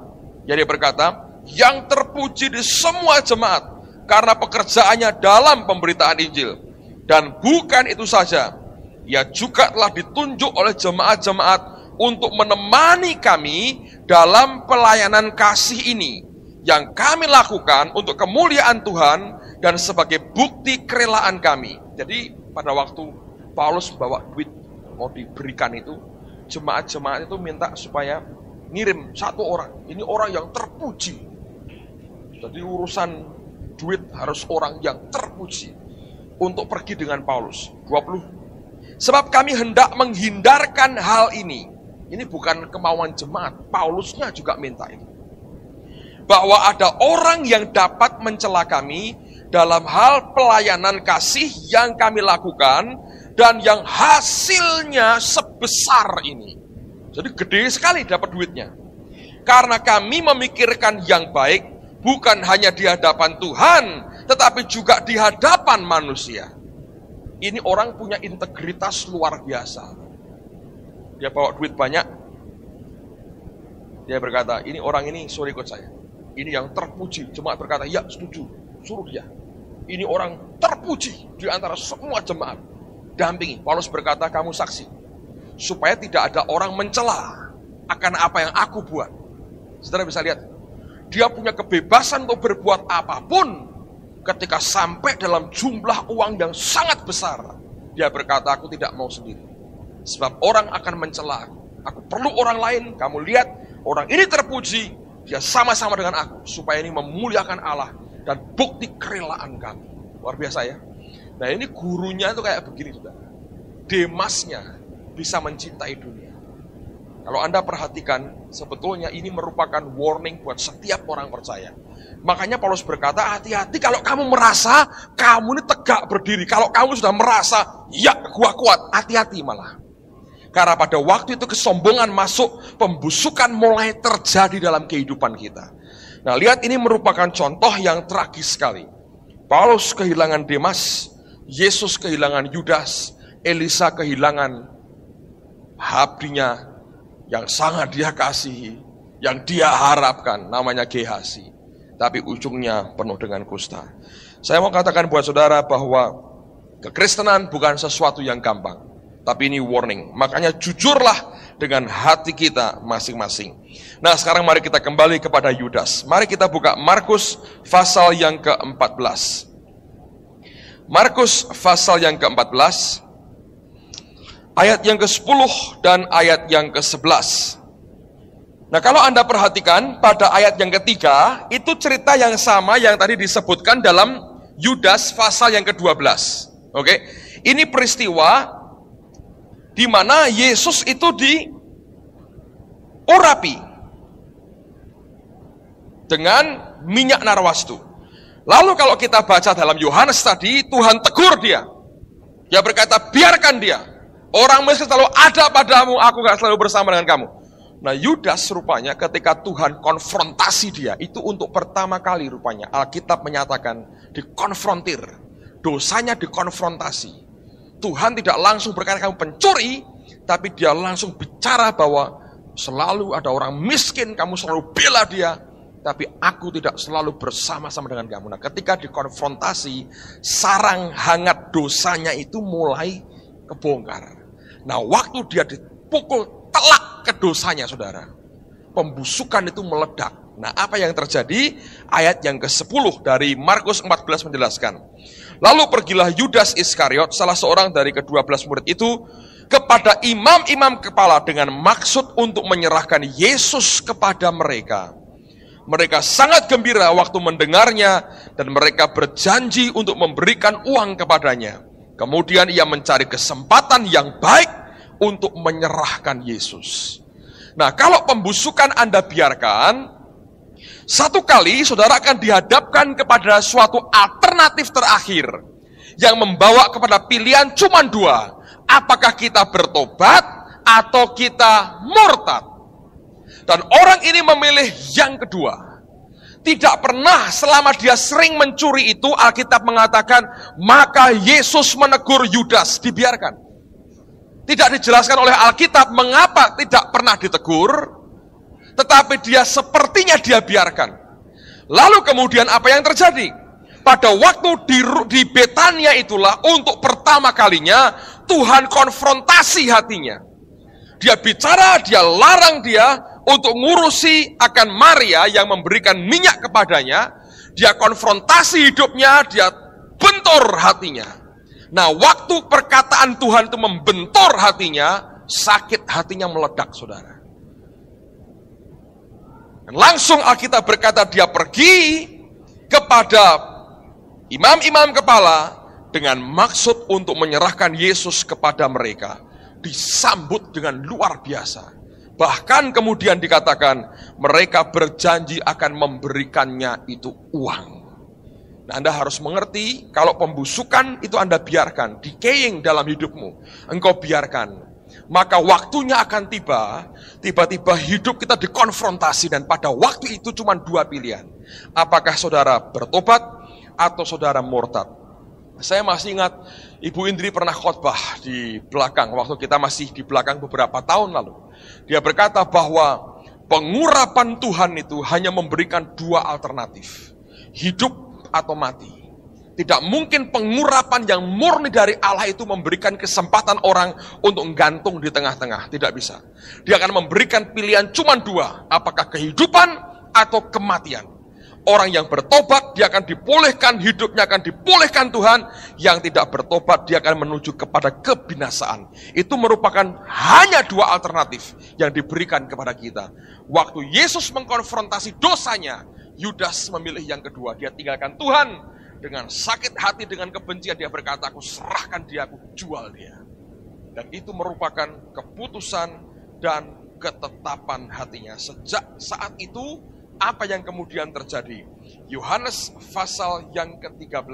dia berkata yang terpuji di semua jemaat karena pekerjaannya dalam pemberitaan Injil. Dan bukan itu saja, ia juga telah ditunjuk oleh jemaat-jemaat untuk menemani kami dalam pelayanan kasih ini yang kami lakukan untuk kemuliaan Tuhan dan sebagai bukti kerelaan kami. Jadi pada waktu Paulus bawa duit mau diberikan itu, jemaat-jemaat itu minta supaya ngirim 1 orang. Ini orang yang terpuji. Jadi urusan duit harus orang yang terpuji untuk pergi dengan Paulus. 20. Sebab kami hendak menghindarkan hal ini. Ini bukan kemauan jemaat, Paulusnya juga minta itu. Bahwa ada orang yang dapat mencela kami dalam hal pelayanan kasih yang kami lakukan dan yang hasilnya sebesar ini. Jadi gede sekali dapat duitnya. Karena kami memikirkan yang baik bukan hanya di hadapan Tuhan, tetapi juga di hadapan manusia. Ini orang punya integritas luar biasa. Dia bawa duit banyak. Dia berkata, ini orang ini suruh ikut saya. Ini yang terpuji. Jemaat berkata, ya setuju, suruh dia. Ini orang terpuji di antara semua jemaat. Dampingi. Paulus berkata, kamu saksi. Supaya tidak ada orang mencela akan apa yang aku buat. Saudara bisa lihat, dia punya kebebasan untuk berbuat apapun ketika sampai dalam jumlah uang yang sangat besar. Dia berkata, aku tidak mau sendiri. Sebab orang akan mencela aku. Aku perlu orang lain. Kamu lihat, orang ini terpuji, dia sama-sama dengan aku. Supaya ini memuliakan Allah dan bukti kerelaan kami. Luar biasa ya. Nah ini gurunya itu kayak begini juga. Demasnya bisa mencintai dunia. Kalau Anda perhatikan, sebetulnya ini merupakan warning buat setiap orang percaya. Makanya Paulus berkata, hati-hati kalau kamu merasa kamu ini tegak berdiri. Kalau kamu sudah merasa, ya gua kuat, hati-hati malah. Karena pada waktu itu kesombongan masuk, pembusukan mulai terjadi dalam kehidupan kita. Nah lihat, ini merupakan contoh yang tragis sekali. Paulus kehilangan Demas, Yesus kehilangan Yudas, Elisa kehilangan abdinya yang sangat dia kasihi, yang dia harapkan, namanya Gehazi. Tapi ujungnya penuh dengan kusta. Saya mau katakan buat saudara bahwa kekristenan bukan sesuatu yang gampang. Tapi ini warning. Makanya jujurlah dengan hati kita masing-masing. Nah sekarang mari kita kembali kepada Yudas. Mari kita buka Markus pasal yang ke-14. Markus pasal yang ke-14. Ayat yang ke-10 dan ayat yang ke-11. Nah kalau Anda perhatikan pada ayat yang ketiga, itu cerita yang sama yang tadi disebutkan dalam Yudas pasal yang ke-12. Oke, ini peristiwa di mana Yesus itu diurapi dengan minyak narwastu. Lalu kalau kita baca dalam Yohanes tadi, Tuhan tegur dia. Dia berkata, biarkan dia. Orang miskin selalu ada padamu, aku gak selalu bersama dengan kamu. Nah Yudas rupanya ketika Tuhan konfrontasi dia, itu untuk pertama kali rupanya Alkitab menyatakan dikonfrontir. Dosanya dikonfrontasi. Tuhan tidak langsung berkata kamu pencuri, tapi dia langsung bicara bahwa selalu ada orang miskin, kamu selalu bela dia, tapi aku tidak selalu bersama-sama dengan kamu. Nah ketika dikonfrontasi, sarang hangat dosanya itu mulai kebongkar. Nah waktu dia dipukul telak ke dosanya saudara, pembusukan itu meledak. Nah apa yang terjadi? Ayat yang ke-10 dari Markus 14 menjelaskan. Lalu pergilah Yudas Iskariot, salah seorang dari ke-12 murid itu, kepada imam-imam kepala dengan maksud untuk menyerahkan Yesus kepada mereka. Mereka sangat gembira waktu mendengarnya dan mereka berjanji untuk memberikan uang kepadanya. Kemudian ia mencari kesempatan yang baik untuk menyerahkan Yesus. Nah, kalau pembusukan Anda biarkan, satu kali saudara akan dihadapkan kepada suatu alternatif terakhir yang membawa kepada pilihan cuma dua. Apakah kita bertobat atau kita murtad? Dan orang ini memilih yang kedua. Tidak pernah selama dia sering mencuri itu, Alkitab mengatakan, maka Yesus menegur Yudas, dibiarkan. Tidak dijelaskan oleh Alkitab mengapa tidak pernah ditegur, tetapi dia sepertinya dia biarkan. Lalu kemudian apa yang terjadi? Pada waktu di Betania itulah untuk pertama kalinya Tuhan konfrontasi hatinya. Dia bicara, dia larang dia untuk ngurusi akan Maria yang memberikan minyak kepadanya. Dia konfrontasi hidupnya, dia bentur hatinya. Nah, waktu perkataan Tuhan itu membentur hatinya, sakit hatinya meledak, saudara. Dan langsung Alkitab berkata dia pergi kepada imam-imam kepala dengan maksud untuk menyerahkan Yesus kepada mereka. Disambut dengan luar biasa. Bahkan kemudian dikatakan mereka berjanji akan memberikannya itu uang. Nah, Anda harus mengerti kalau pembusukan itu Anda biarkan, decaying dalam hidupmu, engkau biarkan. maka waktunya akan tiba, tiba-tiba hidup kita dikonfrontasi, dan pada waktu itu cuma dua pilihan. Apakah saudara bertobat atau saudara murtad? Saya masih ingat Ibu Indri pernah khotbah di belakang, waktu kita masih di belakang beberapa tahun lalu. Dia berkata bahwa pengurapan Tuhan itu hanya memberikan dua alternatif, hidup atau mati. Tidak mungkin pengurapan yang murni dari Allah itu memberikan kesempatan orang untuk gantung di tengah-tengah. Tidak bisa. Dia akan memberikan pilihan cuma dua, apakah kehidupan atau kematian. Orang yang bertobat, dia akan dipulihkan, hidupnya akan dipulihkan Tuhan. Yang tidak bertobat, dia akan menuju kepada kebinasaan. Itu merupakan hanya dua alternatif yang diberikan kepada kita. Waktu Yesus mengkonfrontasi dosanya, Yudas memilih yang kedua. Dia tinggalkan Tuhan dengan sakit hati, dengan kebencian. Dia berkata, aku serahkan dia, aku jual dia. Dan itu merupakan keputusan dan ketetapan hatinya. Sejak saat itu, apa yang kemudian terjadi? Yohanes pasal yang ke-13.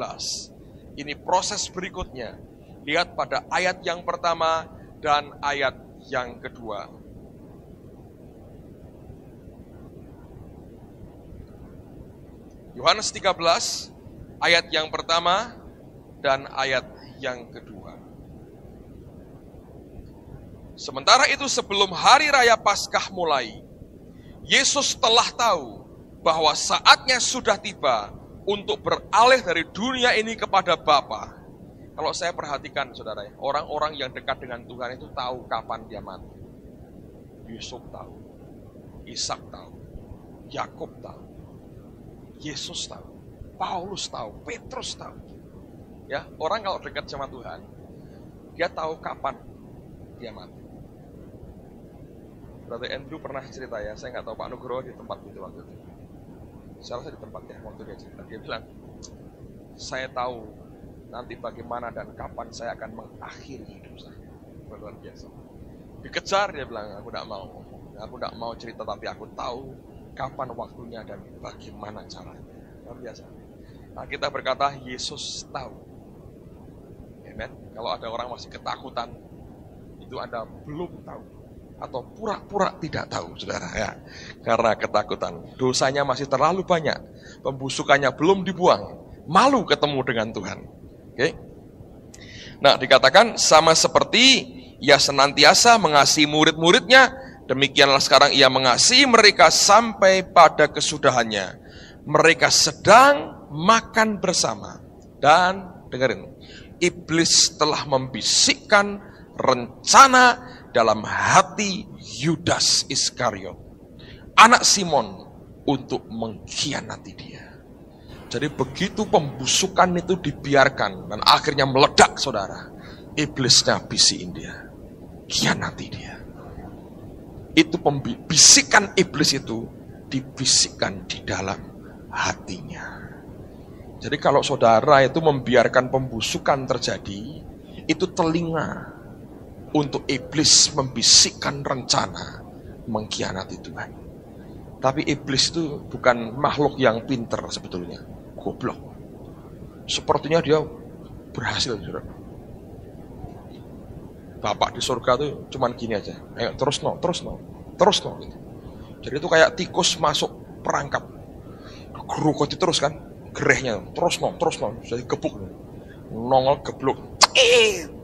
Ini proses berikutnya. Lihat pada ayat yang pertama dan ayat yang kedua. Yohanes 13, ayat yang pertama dan ayat yang kedua. Sementara itu sebelum hari raya Paskah mulai, Yesus telah tahu bahwa saatnya sudah tiba untuk beralih dari dunia ini kepada Bapa. Kalau saya perhatikan saudara, orang-orang yang dekat dengan Tuhan itu tahu kapan dia mati. Yusuf tahu, Ishak tahu, Yakub tahu, Yesus tahu, Paulus tahu, Petrus tahu. Ya, orang kalau dekat sama Tuhan, dia tahu kapan dia mati. Brother Andrew pernah cerita ya, saya nggak tahu Pak Nugroho di tempat itu waktu itu. Saya rasa di tempat ya, waktu dia cerita. Dia bilang, saya tahu nanti bagaimana dan kapan saya akan mengakhiri hidup saya. Luar biasa. Dikejar, dia bilang, aku nggak mau cerita, tapi aku tahu kapan waktunya dan bagaimana caranya. Luar biasa. Nah, kita berkata, Yesus tahu. Amen. Kalau ada orang masih ketakutan, itu Anda belum tahu. Atau pura-pura tidak tahu, saudara, ya, karena ketakutan. Dosanya masih terlalu banyak, pembusukannya belum dibuang, malu ketemu dengan Tuhan. Oke? Nah, dikatakan sama seperti ia senantiasa mengasihi murid-muridnya, demikianlah sekarang ia mengasihi mereka sampai pada kesudahannya. Mereka sedang makan bersama, dan dengerin, iblis telah membisikkan rencana dalam hati Yudas Iskariot, anak Simon, untuk mengkhianati dia. Jadi begitu pembusukan itu dibiarkan dan akhirnya meledak, saudara, iblisnya bisikin dia, khianati dia. Itu bisikan iblis itu dibisikkan di dalam hatinya. Jadi kalau saudara itu membiarkan pembusukan terjadi, itu telinga untuk iblis membisikkan rencana mengkhianati Tuhan. Tapi iblis itu bukan makhluk yang pintar sebetulnya, goblok. Sepertinya dia berhasil, saudara. Bapak di surga tuh cuman gini aja, ayo terus no. Gitu. Jadi itu kayak tikus masuk perangkap, gerukoti terus kan, gerehnya terus no, jadi gebuk, nongol geblok,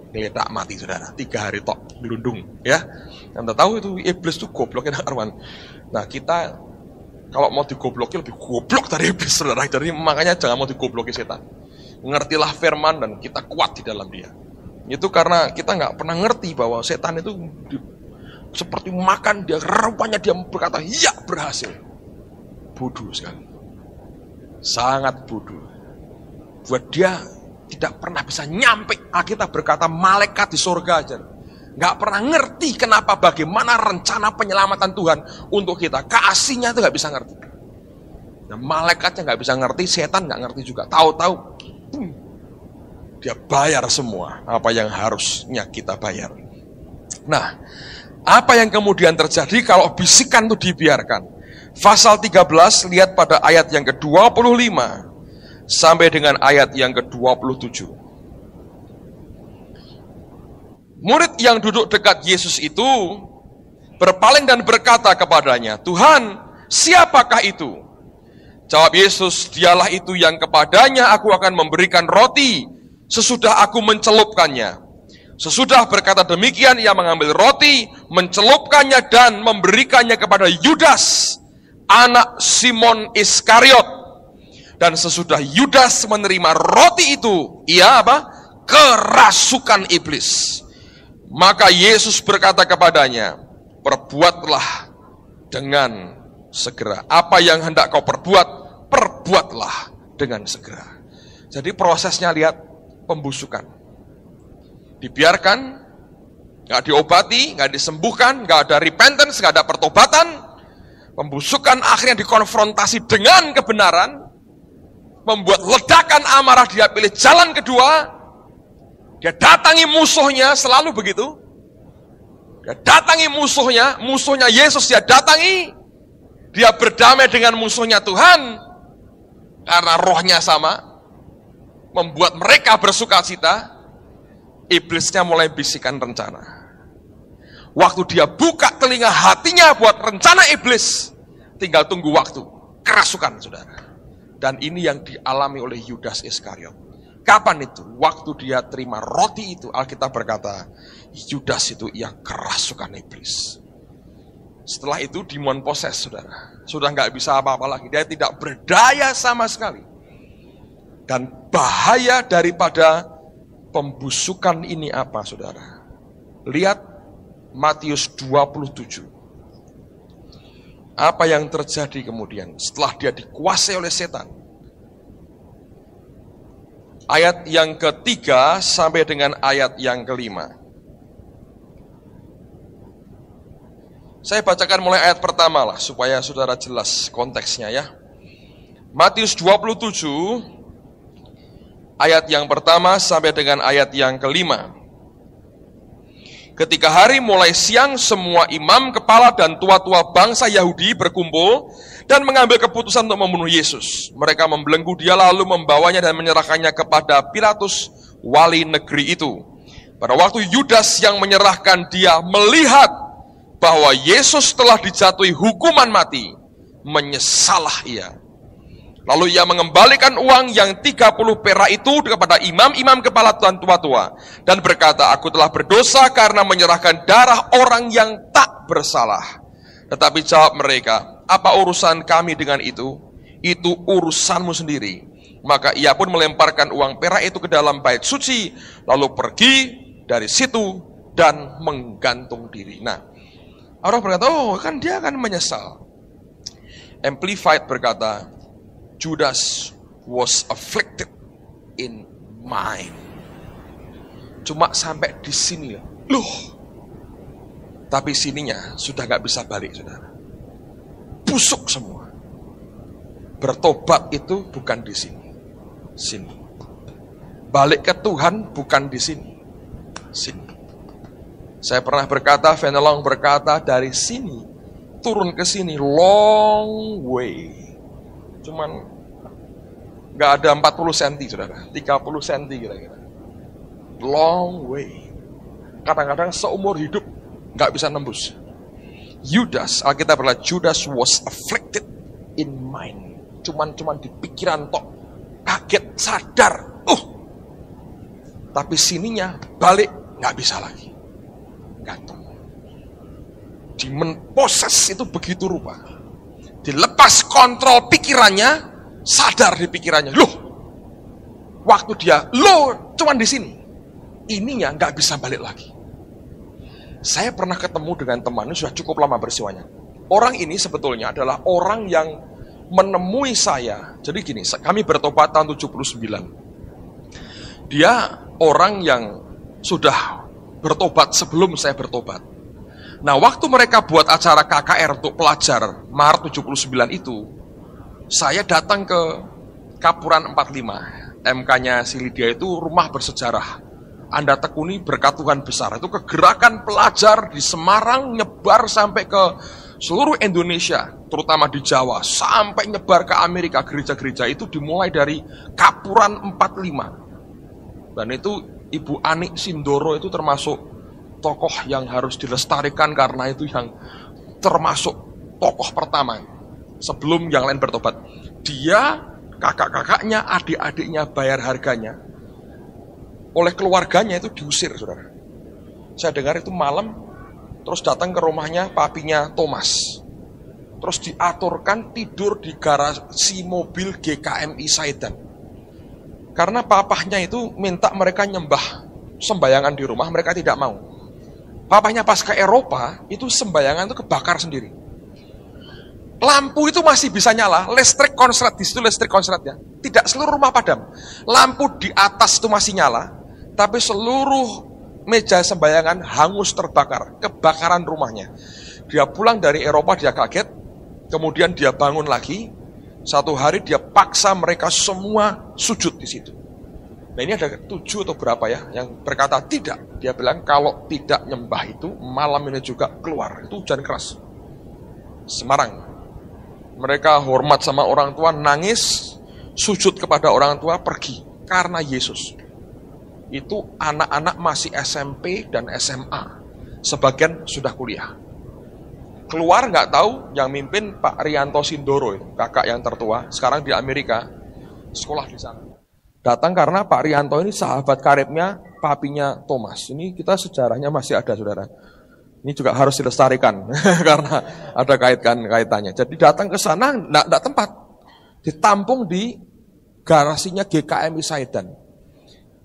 tak mati, saudara. 3 hari tok gelundung, ya. Anda tahu itu iblis itu gobloknya karuan. Nah, kita kalau mau digobloki lebih goblok dari iblis, saudara. Jadi makanya jangan mau digobloki setan. Ngertilah firman dan kita kuat di dalam dia. Itu karena kita nggak pernah ngerti bahwa setan itu seperti makan dia, rupanya dia berkata, ya berhasil. Bodoh sekali. Sangat bodoh. Buat dia tidak pernah bisa nyampe. Alkitab berkata malaikat di surga aja nggak pernah ngerti kenapa, bagaimana rencana penyelamatan Tuhan untuk kita. Kasihnya itu nggak bisa ngerti. Nah, malaikatnya nggak bisa ngerti, setan nggak ngerti juga. Tahu-tahu dia bayar semua apa yang harusnya kita bayar. Nah, apa yang kemudian terjadi kalau bisikan itu dibiarkan? Pasal 13, lihat pada ayat yang ke-25 sampai dengan ayat yang ke-27. Murid yang duduk dekat Yesus itu berpaling dan berkata kepadanya, "Tuhan, siapakah itu?" Jawab Yesus, "Dialah itu yang kepadanya aku akan memberikan roti sesudah aku mencelupkannya." Sesudah berkata demikian, ia mengambil roti, mencelupkannya dan memberikannya kepada Yudas, anak Simon Iskariot. Dan sesudah Yudas menerima roti itu, ia kerasukan iblis. Maka Yesus berkata kepadanya, "Perbuatlah dengan segera. Apa yang hendak kau perbuat, perbuatlah dengan segera." Jadi prosesnya lihat, pembusukan. Dibiarkan, gak diobati, gak disembuhkan, gak ada repentance, gak ada pertobatan. Pembusukan akhirnya dikonfrontasi dengan kebenaran, membuat ledakan amarah, dia pilih jalan kedua, dia datangi musuhnya, selalu begitu. Dia datangi musuhnya Yesus dia datangi, dia berdamai dengan musuhnya Tuhan, karena rohnya sama, membuat mereka bersuka cita. Iblisnya mulai bisikan rencana. Waktu dia buka telinga hatinya buat rencana iblis, tinggal tunggu waktu, kerasukan saudara. Dan ini yang dialami oleh Yudas Iskariot. Kapan itu? Waktu dia terima roti itu, Alkitab berkata, Yudas itu ia kerasukan iblis. Setelah itu demon possess, saudara. Sudah nggak bisa apa-apa lagi. Dia tidak berdaya sama sekali. Dan bahaya daripada pembusukan ini apa, saudara? Lihat Matius 27. Apa yang terjadi kemudian setelah dia dikuasai oleh setan? Ayat yang ketiga sampai dengan ayat yang kelima. Saya bacakan mulai ayat pertama lah, supaya saudara jelas konteksnya ya. Matius 27, ayat yang pertama sampai dengan ayat yang kelima. Ketika hari mulai siang, semua imam, kepala, dan tua-tua bangsa Yahudi berkumpul dan mengambil keputusan untuk membunuh Yesus. Mereka membelenggu dia lalu membawanya dan menyerahkannya kepada Pilatus, wali negeri itu. Pada waktu Yudas yang menyerahkan dia melihat bahwa Yesus telah dijatuhi hukuman mati, menyesalah ia. Lalu ia mengembalikan uang yang 30 perak itu kepada imam-imam, kepala dan tua-tua, dan berkata, "Aku telah berdosa karena menyerahkan darah orang yang tak bersalah." Tetapi jawab mereka, "Apa urusan kami dengan itu? Itu urusanmu sendiri." Maka ia pun melemparkan uang perak itu ke dalam bait suci, lalu pergi dari situ dan menggantung diri. Nah, orang berkata, "Oh, kan dia akan menyesal." Amplified berkata, Judas was afflicted in mind. Cuma sampai di sini loh. Tapi sininya sudah gak bisa balik, saudara. Busuk semua. Bertobat itu bukan di sini. Sini. Balik ke Tuhan bukan di sini. Sini. Saya pernah berkata, Fenelong berkata, dari sini turun ke sini long way. Cuman gak ada 40 cm, saudara. 30 cm kira-kira. Long way. Kadang-kadang seumur hidup gak bisa nembus. Yudas, Alkitab berkata, Judas was afflicted in mind. Cuman di pikiran tok. Kaget, sadar. Tapi sininya balik gak bisa lagi. Gantung. Demon possess itu begitu rupa. Dilepas kontrol pikirannya, sadar di pikirannya. Waktu dia, cuman di sini. Ininya nggak bisa balik lagi. Saya pernah ketemu dengan teman, sudah cukup lama bersiwanya. Orang ini sebetulnya adalah orang yang menemui saya. Jadi gini, kami bertobat tahun 79. Dia orang yang sudah bertobat sebelum saya bertobat. Nah, waktu mereka buat acara KKR untuk pelajar Maret 79 itu, saya datang ke Kapuran 45. MK-nya si Lydia itu rumah bersejarah. Anda tekuni berkat Tuhan besar. Itu kegerakan pelajar di Semarang nyebar sampai ke seluruh Indonesia, terutama di Jawa, sampai nyebar ke Amerika. Gereja-gereja itu dimulai dari Kapuran 45. Dan itu Ibu Anik Sindoro itu termasuk tokoh yang harus dilestarikan karena itu yang termasuk tokoh pertama sebelum yang lain bertobat. Dia, kakak-kakaknya, adik-adiknya bayar harganya. Oleh keluarganya itu diusir, saudara. Saya dengar itu malam, terus datang ke rumahnya papinya Thomas. Terus diaturkan tidur di garasi mobil GKMI Saidan. Karena papahnya itu minta mereka nyembah sembayangan di rumah, mereka tidak mau. Papahnya pas ke Eropa, itu sembayangan itu kebakar sendiri. Lampu itu masih bisa nyala, listrik konslet, di situ listrik konsletnya. Tidak seluruh rumah padam. Lampu di atas itu masih nyala, tapi seluruh meja sembayangan hangus terbakar, kebakaran rumahnya. Dia pulang dari Eropa, dia kaget, kemudian dia bangun lagi. Satu hari dia paksa mereka semua sujud di situ. Nah ini ada 7 atau berapa ya yang berkata tidak. Dia bilang kalau tidak nyembah itu malam ini juga keluar. Itu hujan keras, Semarang. Mereka hormat sama orang tua, nangis, sujud kepada orang tua, pergi. Karena Yesus. Itu anak-anak masih SMP dan SMA. Sebagian sudah kuliah. Keluar nggak tahu, yang mimpin Pak Rianto Sindoro, itu, kakak yang tertua, sekarang di Amerika, sekolah di sana. Datang karena Pak Rianto ini sahabat karibnya, papinya Thomas. Ini kita sejarahnya masih ada, saudara. Ini juga harus dilestarikan karena ada kaitannya. Jadi datang ke sana enggak tempat. Ditampung di garasinya GKMI Saidan.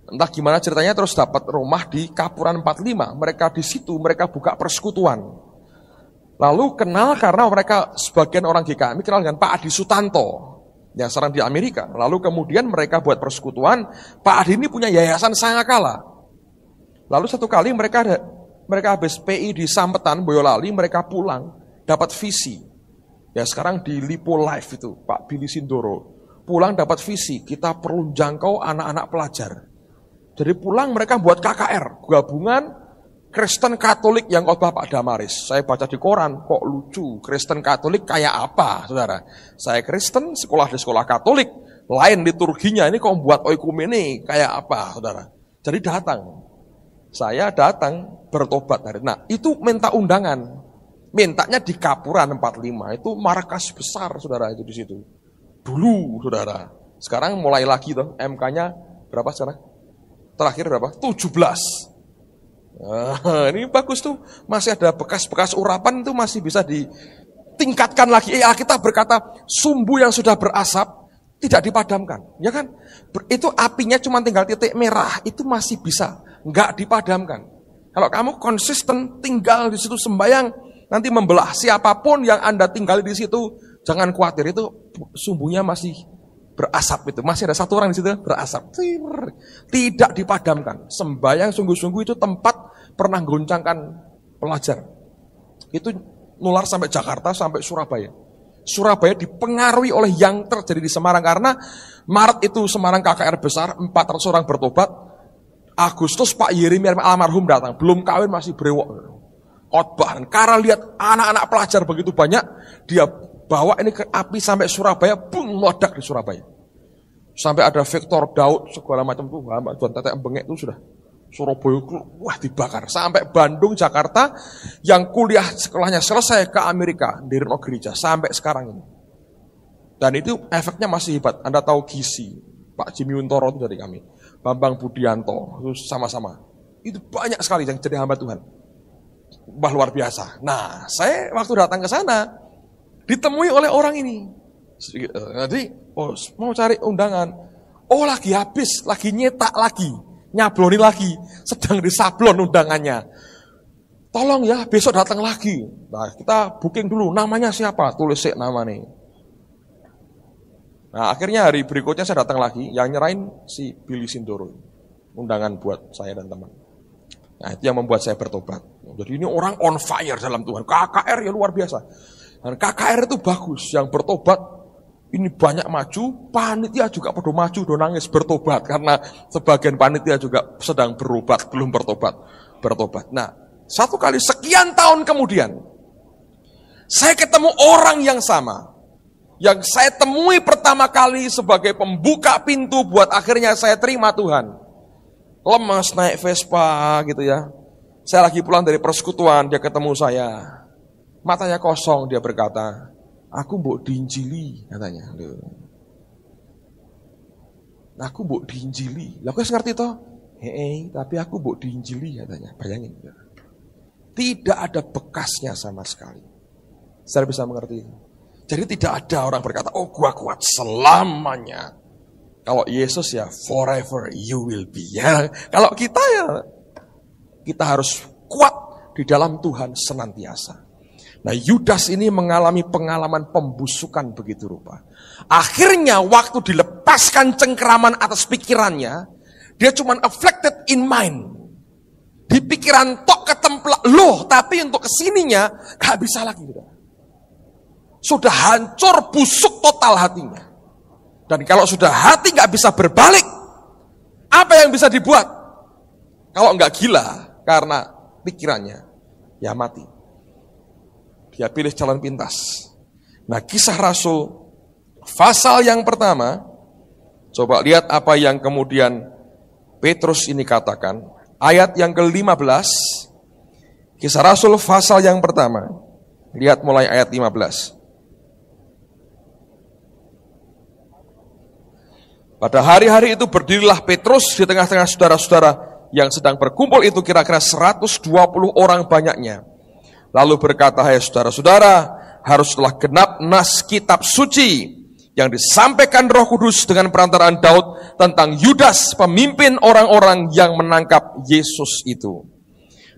Entah gimana ceritanya, terus dapat rumah di Kapuran 45. Mereka di situ mereka buka persekutuan. Lalu kenal karena mereka sebagian orang GKMI kenal dengan Pak Adi Sutanto yang sekarang di Amerika. Lalu kemudian mereka buat persekutuan. Pak Adi ini punya yayasan Sangakala. Lalu satu kali mereka habis PI di Sampetan, Boyolali, mereka pulang, dapat visi. Ya sekarang di Lipo Live itu, Pak Billy Sindoro. Pulang dapat visi, kita perlu jangkau anak-anak pelajar. Jadi pulang mereka buat KKR, gabungan Kristen Katolik yang khotbah Pak Damaris. Saya baca di koran, kok lucu, Kristen Katolik kayak apa, saudara? Saya Kristen, sekolah di sekolah Katolik, lain liturginya, ini kok buat oikumene, kayak apa, saudara? Jadi datang. Saya datang bertobat. Nah, itu minta undangan. Mintanya di Kapuran 45. Itu markas besar, saudara, itu di situ. Dulu, saudara. Sekarang mulai lagi tuh, MK-nya berapa sekarang? Terakhir berapa? 17. Nah, ini bagus tuh. Masih ada bekas-bekas urapan itu masih bisa ditingkatkan lagi. Kita berkata, sumbu yang sudah berasap tidak dipadamkan. Ya kan? Itu apinya cuma tinggal titik merah. Itu masih bisa. Enggak dipadamkan. Kalau kamu konsisten tinggal di situ sembayang, nanti membelah siapapun yang Anda tinggal di situ, jangan khawatir, itu sumbunya masih berasap itu. Masih ada satu orang di situ berasap. Tidak dipadamkan. Sembayang sungguh-sungguh itu tempat pernah goncangkan pelajar. Itu nular sampai Jakarta, sampai Surabaya. Surabaya dipengaruhi oleh yang terjadi di Semarang karena Maret itu Semarang KKR besar, 400 orang bertobat. Agustus Pak Yeremia almarhum datang, belum kawin masih brewok. Khotbah, karena lihat anak-anak pelajar begitu banyak, dia bawa ini ke api sampai Surabaya, bung, meledak di Surabaya. Sampai ada Victor Daud segala macam tuh, Tuan Tetek Bengek itu sudah Surabaya, wah dibakar. Sampai Bandung, Jakarta, yang kuliah sekolahnya selesai ke Amerika, di Reno Gereja, sampai sekarang ini. Dan itu efeknya masih hebat. Anda tahu Gisi, Pak Jimmy Untoro itu dari kami. Bambang Budianto, itu sama-sama. Itu banyak sekali yang jadi hamba Tuhan. Wah luar biasa. Nah, saya waktu datang ke sana, ditemui oleh orang ini. Jadi, mau cari undangan. Oh lagi habis, lagi nyetak lagi, nyablonin lagi. Sedang disablon undangannya. Tolong ya, besok datang lagi. Nah, kita booking dulu, namanya siapa? Tulis sih namanya. Nah akhirnya hari berikutnya saya datang lagi, yang nyerahin si Billy Sindoro, undangan buat saya dan teman. Nah itu yang membuat saya bertobat. Jadi ini orang on fire dalam Tuhan, KKR ya luar biasa. Dan KKR itu bagus, yang bertobat ini banyak maju, panitia juga pada maju, do nangis bertobat. Karena sebagian panitia juga sedang berobat, belum bertobat. Nah satu kali sekian tahun kemudian, saya ketemu orang yang sama. Yang saya temui pertama kali sebagai pembuka pintu buat akhirnya saya terima Tuhan. Lemas naik Vespa gitu ya. Saya lagi pulang dari persekutuan, dia ketemu saya. Matanya kosong, dia berkata, aku mbok diinjili, katanya. Aku mbok diinjili. Lah kok ngerti toh? Tapi aku mbok diinjili, katanya. Bayangin. Tidak ada bekasnya sama sekali. Saya bisa mengerti. Jadi tidak ada orang berkata, oh gua kuat selamanya. Kalau Yesus ya forever you will be. Ya, kalau kita ya kita harus kuat di dalam Tuhan senantiasa. Nah, Yudas ini mengalami pengalaman pembusukan begitu rupa. Akhirnya waktu dilepaskan cengkeraman atas pikirannya, dia cuma afflicted in mind. Di pikiran tok ketemplak loh, tapi untuk kesininya gak bisa lagi. Sudah hancur, busuk total hatinya. Dan kalau sudah hati gak bisa berbalik, apa yang bisa dibuat? Kalau gak gila, karena pikirannya, ya mati. Dia pilih jalan pintas. Nah, Kisah Rasul pasal yang pertama, coba lihat apa yang kemudian Petrus ini katakan. Ayat yang ke-15, Kisah Rasul pasal yang pertama. Lihat mulai ayat 15. Pada hari-hari itu berdirilah Petrus di tengah-tengah saudara-saudara yang sedang berkumpul itu, kira-kira 120 orang banyaknya. Lalu berkata, hai saudara-saudara, haruslah genap nas kitab suci yang disampaikan Roh Kudus dengan perantaraan Daud tentang Yudas, pemimpin orang-orang yang menangkap Yesus itu.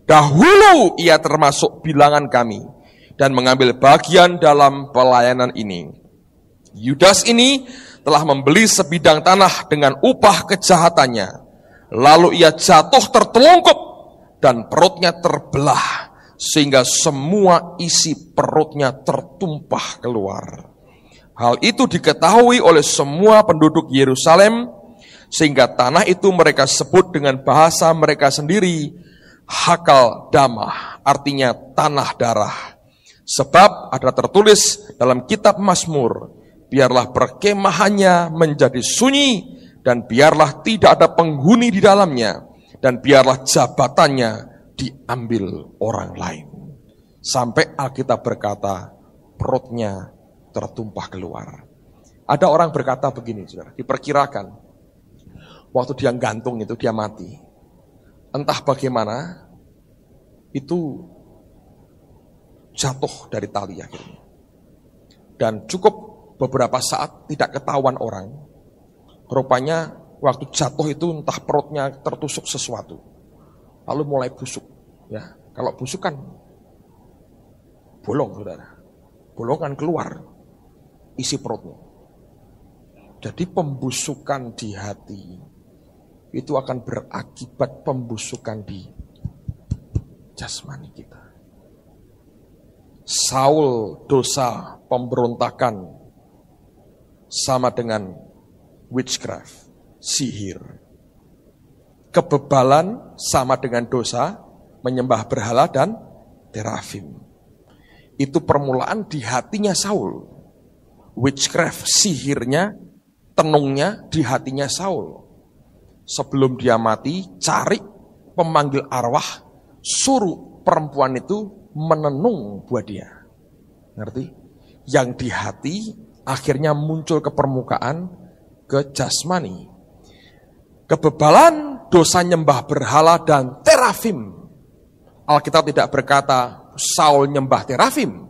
Dahulu ia termasuk bilangan kami dan mengambil bagian dalam pelayanan ini. Yudas ini telah membeli sebidang tanah dengan upah kejahatannya. Lalu ia jatuh tertelungkup dan perutnya terbelah sehingga semua isi perutnya tertumpah keluar. Hal itu diketahui oleh semua penduduk Yerusalem, sehingga tanah itu mereka sebut dengan bahasa mereka sendiri, Hakal Damah, artinya tanah darah. Sebab ada tertulis dalam kitab Mazmur, biarlah perkemahannya menjadi sunyi, dan biarlah tidak ada penghuni di dalamnya, dan biarlah jabatannya diambil orang lain. Sampai Alkitab berkata, perutnya tertumpah keluar. Ada orang berkata begini, saudara, diperkirakan waktu dia gantung itu dia mati. Entah bagaimana itu jatuh dari tali akhirnya. Dan cukup beberapa saat tidak ketahuan orang. Rupanya waktu jatuh itu entah perutnya tertusuk sesuatu. Lalu mulai busuk. Ya, kalau busuk kan bolong, saudara. Bolongan keluar isi perutnya. Jadi pembusukan di hati itu akan berakibat pembusukan di jasmani kita. Saul, dosa pemberontakan sama dengan witchcraft, sihir. Kebebalan sama dengan dosa menyembah berhala dan terafim. Itu permulaan di hatinya Saul. Witchcraft, sihirnya, tenungnya di hatinya Saul. Sebelum dia mati, cari pemanggil arwah, suruh perempuan itu menenung buat dia. Ngerti? Yang di hati akhirnya muncul ke permukaan, ke jasmani. Kebebalan, dosa nyembah berhala dan terafim. Alkitab tidak berkata Saul nyembah terafim.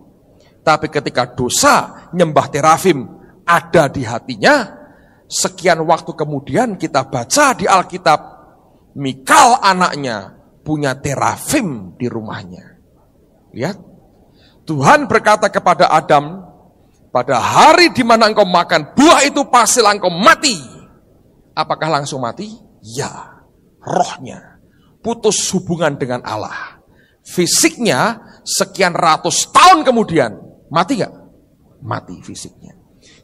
Tapi ketika dosa nyembah terafim ada di hatinya, sekian waktu kemudian kita baca di Alkitab, Mikal anaknya punya terafim di rumahnya. Lihat, Tuhan berkata kepada Adam, pada hari di mana engkau makan buah itu pasti engkau mati. Apakah langsung mati? Ya, rohnya putus hubungan dengan Allah. Fisiknya sekian ratus tahun kemudian mati gak? Mati fisiknya.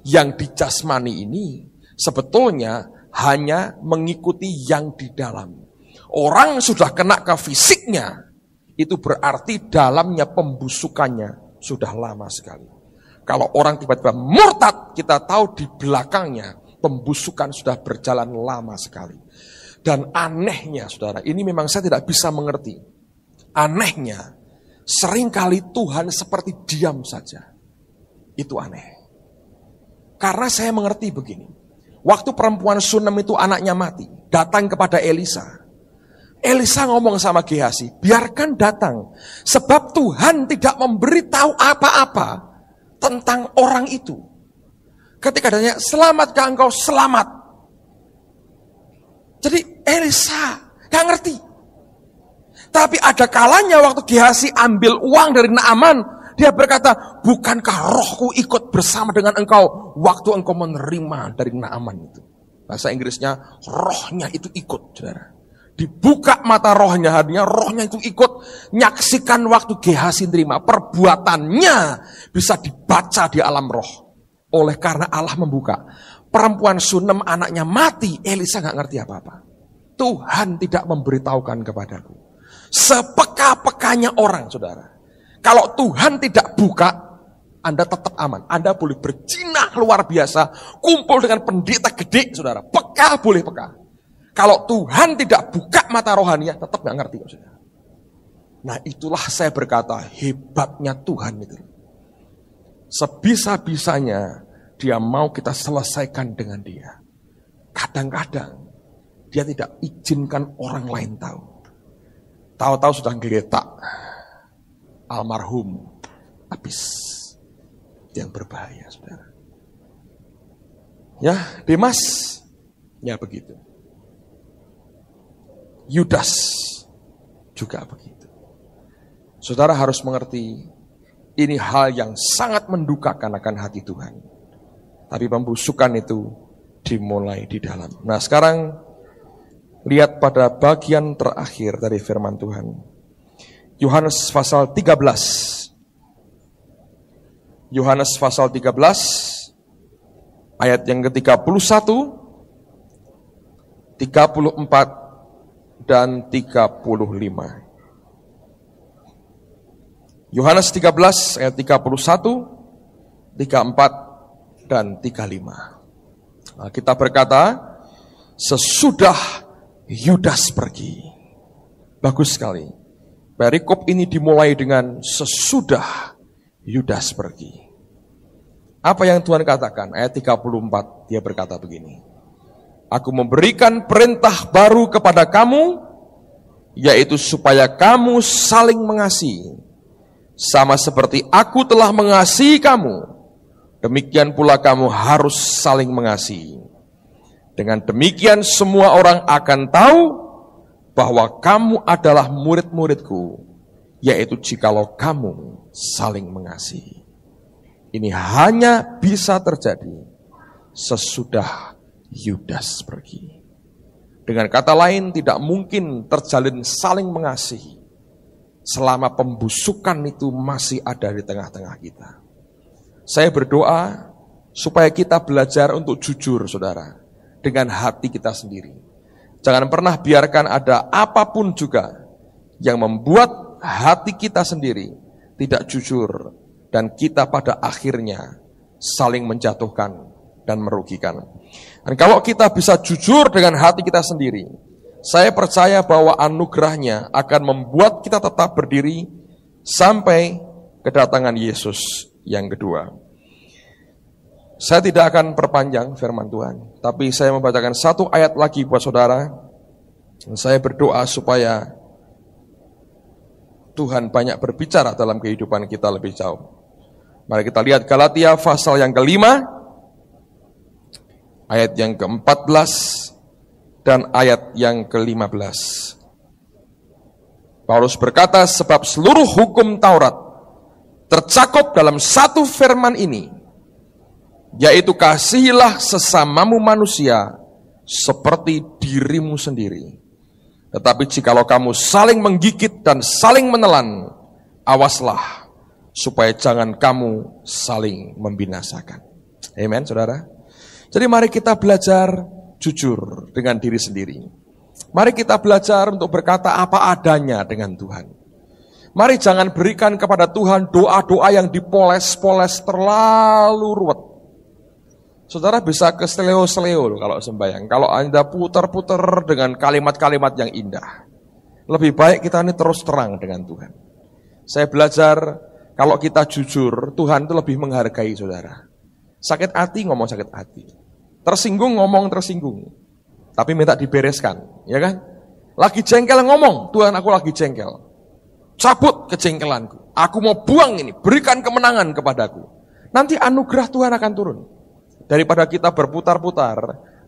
Yang di jasmani ini sebetulnya hanya mengikuti yang di dalam. Orang sudah kena ke fisiknya, itu berarti dalamnya pembusukannya sudah lama sekali. Kalau orang tiba-tiba murtad, kita tahu di belakangnya pembusukan sudah berjalan lama sekali. Dan anehnya saudara, ini memang saya tidak bisa mengerti. Anehnya, seringkali Tuhan seperti diam saja. Itu aneh. Karena saya mengerti begini. Waktu perempuan Sunem itu anaknya mati, datang kepada Elisa. Elisa ngomong sama Gehazi, biarkan datang. Sebab Tuhan tidak memberitahu apa-apa tentang orang itu. Ketika ditanya, selamatkah engkau? Selamat. Jadi Elisa gak ngerti. Tapi ada kalanya waktu Gehazi ambil uang dari Naaman, dia berkata, bukankah rohku ikut bersama dengan engkau waktu engkau menerima dari Naaman itu. Bahasa Inggrisnya, rohnya itu ikut, saudara. Dibuka mata rohnya, hatinya, rohnya itu ikut nyaksikan waktu Gehazi terima. Perbuatannya bisa dibaca di alam roh. Oleh karena Allah membuka. Perempuan Sunem anaknya mati, Elisa gak ngerti apa-apa. Tuhan tidak memberitahukan kepadaku. Sepeka-pekanya orang, saudara. Kalau Tuhan tidak buka, Anda tetap aman. Anda boleh berjinah luar biasa, kumpul dengan pendeta gede, saudara. Peka boleh peka. Kalau Tuhan tidak buka mata rohaninya, tetap gak ngerti, saudara. Nah, itulah saya berkata, hebatnya Tuhan itu. Sebisa-bisanya, dia mau kita selesaikan dengan dia. Kadang-kadang, dia tidak izinkan orang lain tahu. Tahu-tahu sudah geletak. Almarhum habis. Yang berbahaya, saudara. Ya, Demas. Ya, begitu. Yudas juga begitu. Saudara harus mengerti, ini hal yang sangat mendukakan akan hati Tuhan. Tapi pembusukan itu dimulai di dalam. Nah, sekarang lihat pada bagian terakhir dari firman Tuhan. Yohanes pasal 13. Yohanes pasal 13 ayat yang ke-31, 34 dan 35. Yohanes 13 ayat 31, 34 dan 35. Nah, kita berkata, sesudah Yudas pergi. Bagus sekali. Perikop ini dimulai dengan sesudah Yudas pergi. Apa yang Tuhan katakan? Ayat 34, dia berkata begini. Aku memberikan perintah baru kepada kamu, yaitu supaya kamu saling mengasihi. Sama seperti aku telah mengasihi kamu, demikian pula kamu harus saling mengasihi. Dengan demikian semua orang akan tahu bahwa kamu adalah murid-muridku, yaitu jikalau kamu saling mengasihi. Ini hanya bisa terjadi sesudah Yudas pergi. Dengan kata lain, tidak mungkin terjalin saling mengasihi selama pembusukan itu masih ada di tengah-tengah kita. Saya berdoa supaya kita belajar untuk jujur, saudara, dengan hati kita sendiri. Jangan pernah biarkan ada apapun juga yang membuat hati kita sendiri tidak jujur dan kita pada akhirnya saling menjatuhkan dan merugikan. Dan kalau kita bisa jujur dengan hati kita sendiri, saya percaya bahwa anugerahnya akan membuat kita tetap berdiri sampai kedatangan Yesus yang kedua. Saya tidak akan perpanjang firman Tuhan, tapi saya membacakan satu ayat lagi buat saudara. Saya berdoa supaya Tuhan banyak berbicara dalam kehidupan kita lebih jauh. Mari kita lihat Galatia pasal yang kelima, ayat yang ke-14 dan ayat yang ke-15. Paulus berkata, sebab seluruh hukum Taurat tercakup dalam satu firman ini, yaitu kasihilah sesamamu manusia seperti dirimu sendiri. Tetapi jikalau kamu saling menggigit dan saling menelan, awaslah supaya jangan kamu saling membinasakan. Amen, saudara. Jadi mari kita belajar jujur dengan diri sendiri. Mari kita belajar untuk berkata apa adanya dengan Tuhan. Mari jangan berikan kepada Tuhan doa-doa yang dipoles-poles terlalu ruwet. Saudara bisa ke seleo-seleo kalau sembahyang. Kalau Anda putar-putar dengan kalimat-kalimat yang indah. Lebih baik kita ini terus terang dengan Tuhan. Saya belajar kalau kita jujur, Tuhan itu lebih menghargai saudara. Sakit hati ngomong sakit hati. Tersinggung ngomong tersinggung. Tapi minta dibereskan, ya kan? Lagi jengkel ngomong, Tuhan aku lagi jengkel. Cabut kejengkelanku. Aku mau buang ini, berikan kemenangan kepadaku. Nanti anugerah Tuhan akan turun. Daripada kita berputar-putar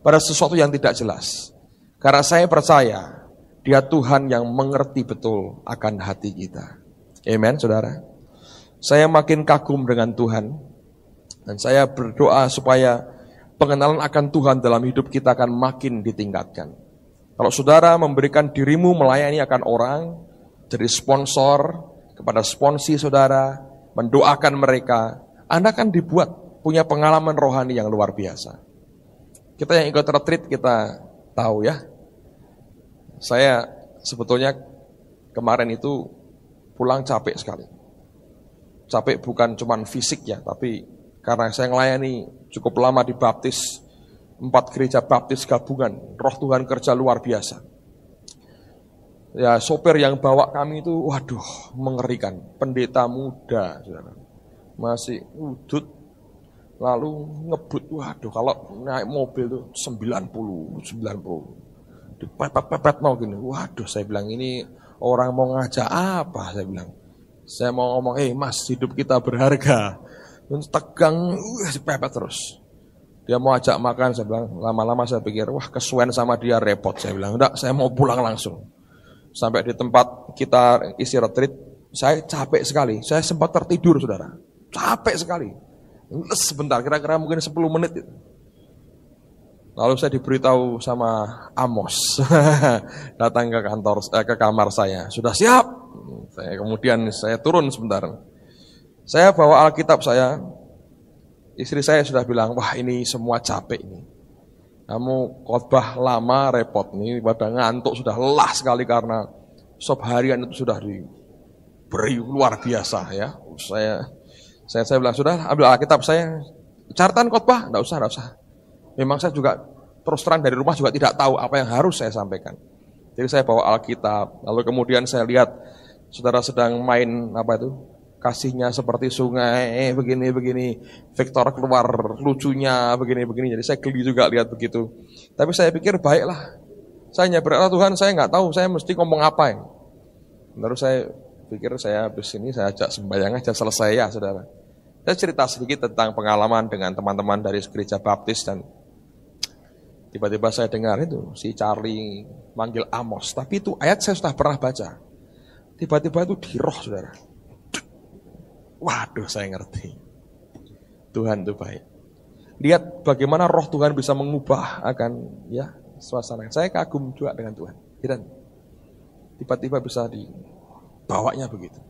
pada sesuatu yang tidak jelas. Karena saya percaya, Dia Tuhan yang mengerti betul akan hati kita. Amen, saudara. Saya makin kagum dengan Tuhan. Dan saya berdoa supaya pengenalan akan Tuhan dalam hidup kita akan makin ditingkatkan. Kalau saudara memberikan dirimu melayani akan orang, jadi sponsor kepada sponsi saudara, mendoakan mereka, Anda akan dibuat punya pengalaman rohani yang luar biasa. Kita yang ikut retreat kita tahu ya. Saya sebetulnya kemarin itu pulang capek sekali. Capek bukan cuma fisik ya, tapi karena saya melayani cukup lama di baptis, 4 gereja baptis gabungan, roh Tuhan kerja luar biasa. Ya sopir yang bawa kami itu, waduh mengerikan, pendeta muda, saudara. Masih udut, lalu ngebut, waduh kalau naik mobil tuh 90, dipepet-pepet mau gini, waduh saya bilang ini orang mau ngajak apa, saya bilang. Saya mau ngomong, mas hidup kita berharga. Tegang, pepet terus. Dia mau ajak makan, saya bilang, lama-lama saya pikir, wah kesuwen sama dia repot. Saya bilang, enggak, saya mau pulang langsung. Sampai di tempat kita isi retreat, saya capek sekali. Saya sempat tertidur, saudara. Capek sekali. Sebentar, kira-kira mungkin 10 menit. Lalu saya diberitahu sama Amos, datang ke kantor, ke kamar saya. Sudah siap? Kemudian saya turun sebentar. Saya bawa Alkitab saya, istri saya sudah bilang, wah ini semua capek ini. Kamu khotbah lama repot nih, pada ngantuk sudah lelah sekali karena sop harian itu sudah diberi luar biasa ya. Saya bilang, sudah ambil Alkitab saya, catatan khotbah, enggak usah. Memang saya juga terus terang dari rumah juga tidak tahu apa yang harus saya sampaikan. Jadi saya bawa Alkitab, lalu kemudian saya lihat saudara sedang main apa itu? Kasihnya seperti sungai, begini, Victor keluar lucunya, begini. Jadi saya geli juga lihat begitu. Tapi saya pikir baiklah, saya hanya berkata Tuhan, saya nggak tahu, saya mesti ngomong apa ya. Lalu saya pikir saya habis ini saya ajak sembahyang aja selesai ya saudara. Saya cerita sedikit tentang pengalaman dengan teman-teman dari gereja baptis dan tiba-tiba saya dengar itu si Charlie manggil Amos. Tapi itu ayat saya sudah pernah baca. Tiba-tiba itu di roh saudara. Waduh, saya ngerti. Tuhan itu baik. Lihat bagaimana roh Tuhan bisa mengubah akan ya suasana. Saya kagum juga dengan Tuhan. Dan tiba-tiba bisa dibawanya begitu.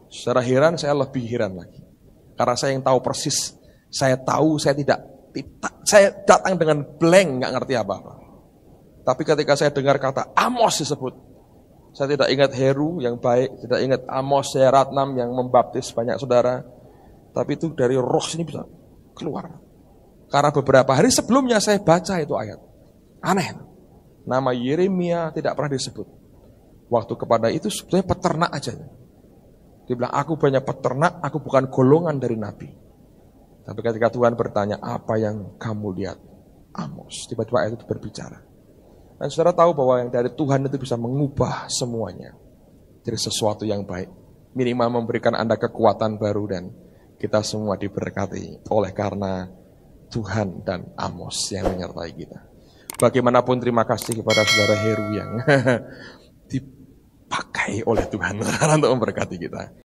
Secara heran, saya lebih heran lagi. Karena saya yang tahu persis. Saya tahu, saya datang dengan blank, nggak ngerti apa-apa. Tapi ketika saya dengar kata Amos disebut, saya tidak ingat Heru yang baik, tidak ingat Amos Ratnam yang membaptis banyak saudara. Tapi itu dari roh sini bisa keluar. Karena beberapa hari sebelumnya saya baca itu ayat. Aneh. Nama Yeremia tidak pernah disebut. Waktu kepada itu sebetulnya peternak aja. Dia bilang, aku banyak peternak, aku bukan golongan dari nabi. Tapi ketika Tuhan bertanya, apa yang kamu lihat? Amos. Tiba-tiba ayat itu berbicara. Dan saudara tahu bahwa yang dari Tuhan itu bisa mengubah semuanya. Jadi sesuatu yang baik. Minimal memberikan Anda kekuatan baru dan kita semua diberkati oleh karena Tuhan dan Amos yang menyertai kita. Bagaimanapun terima kasih kepada saudara Heru yang dipakai oleh Tuhan untuk memberkati kita.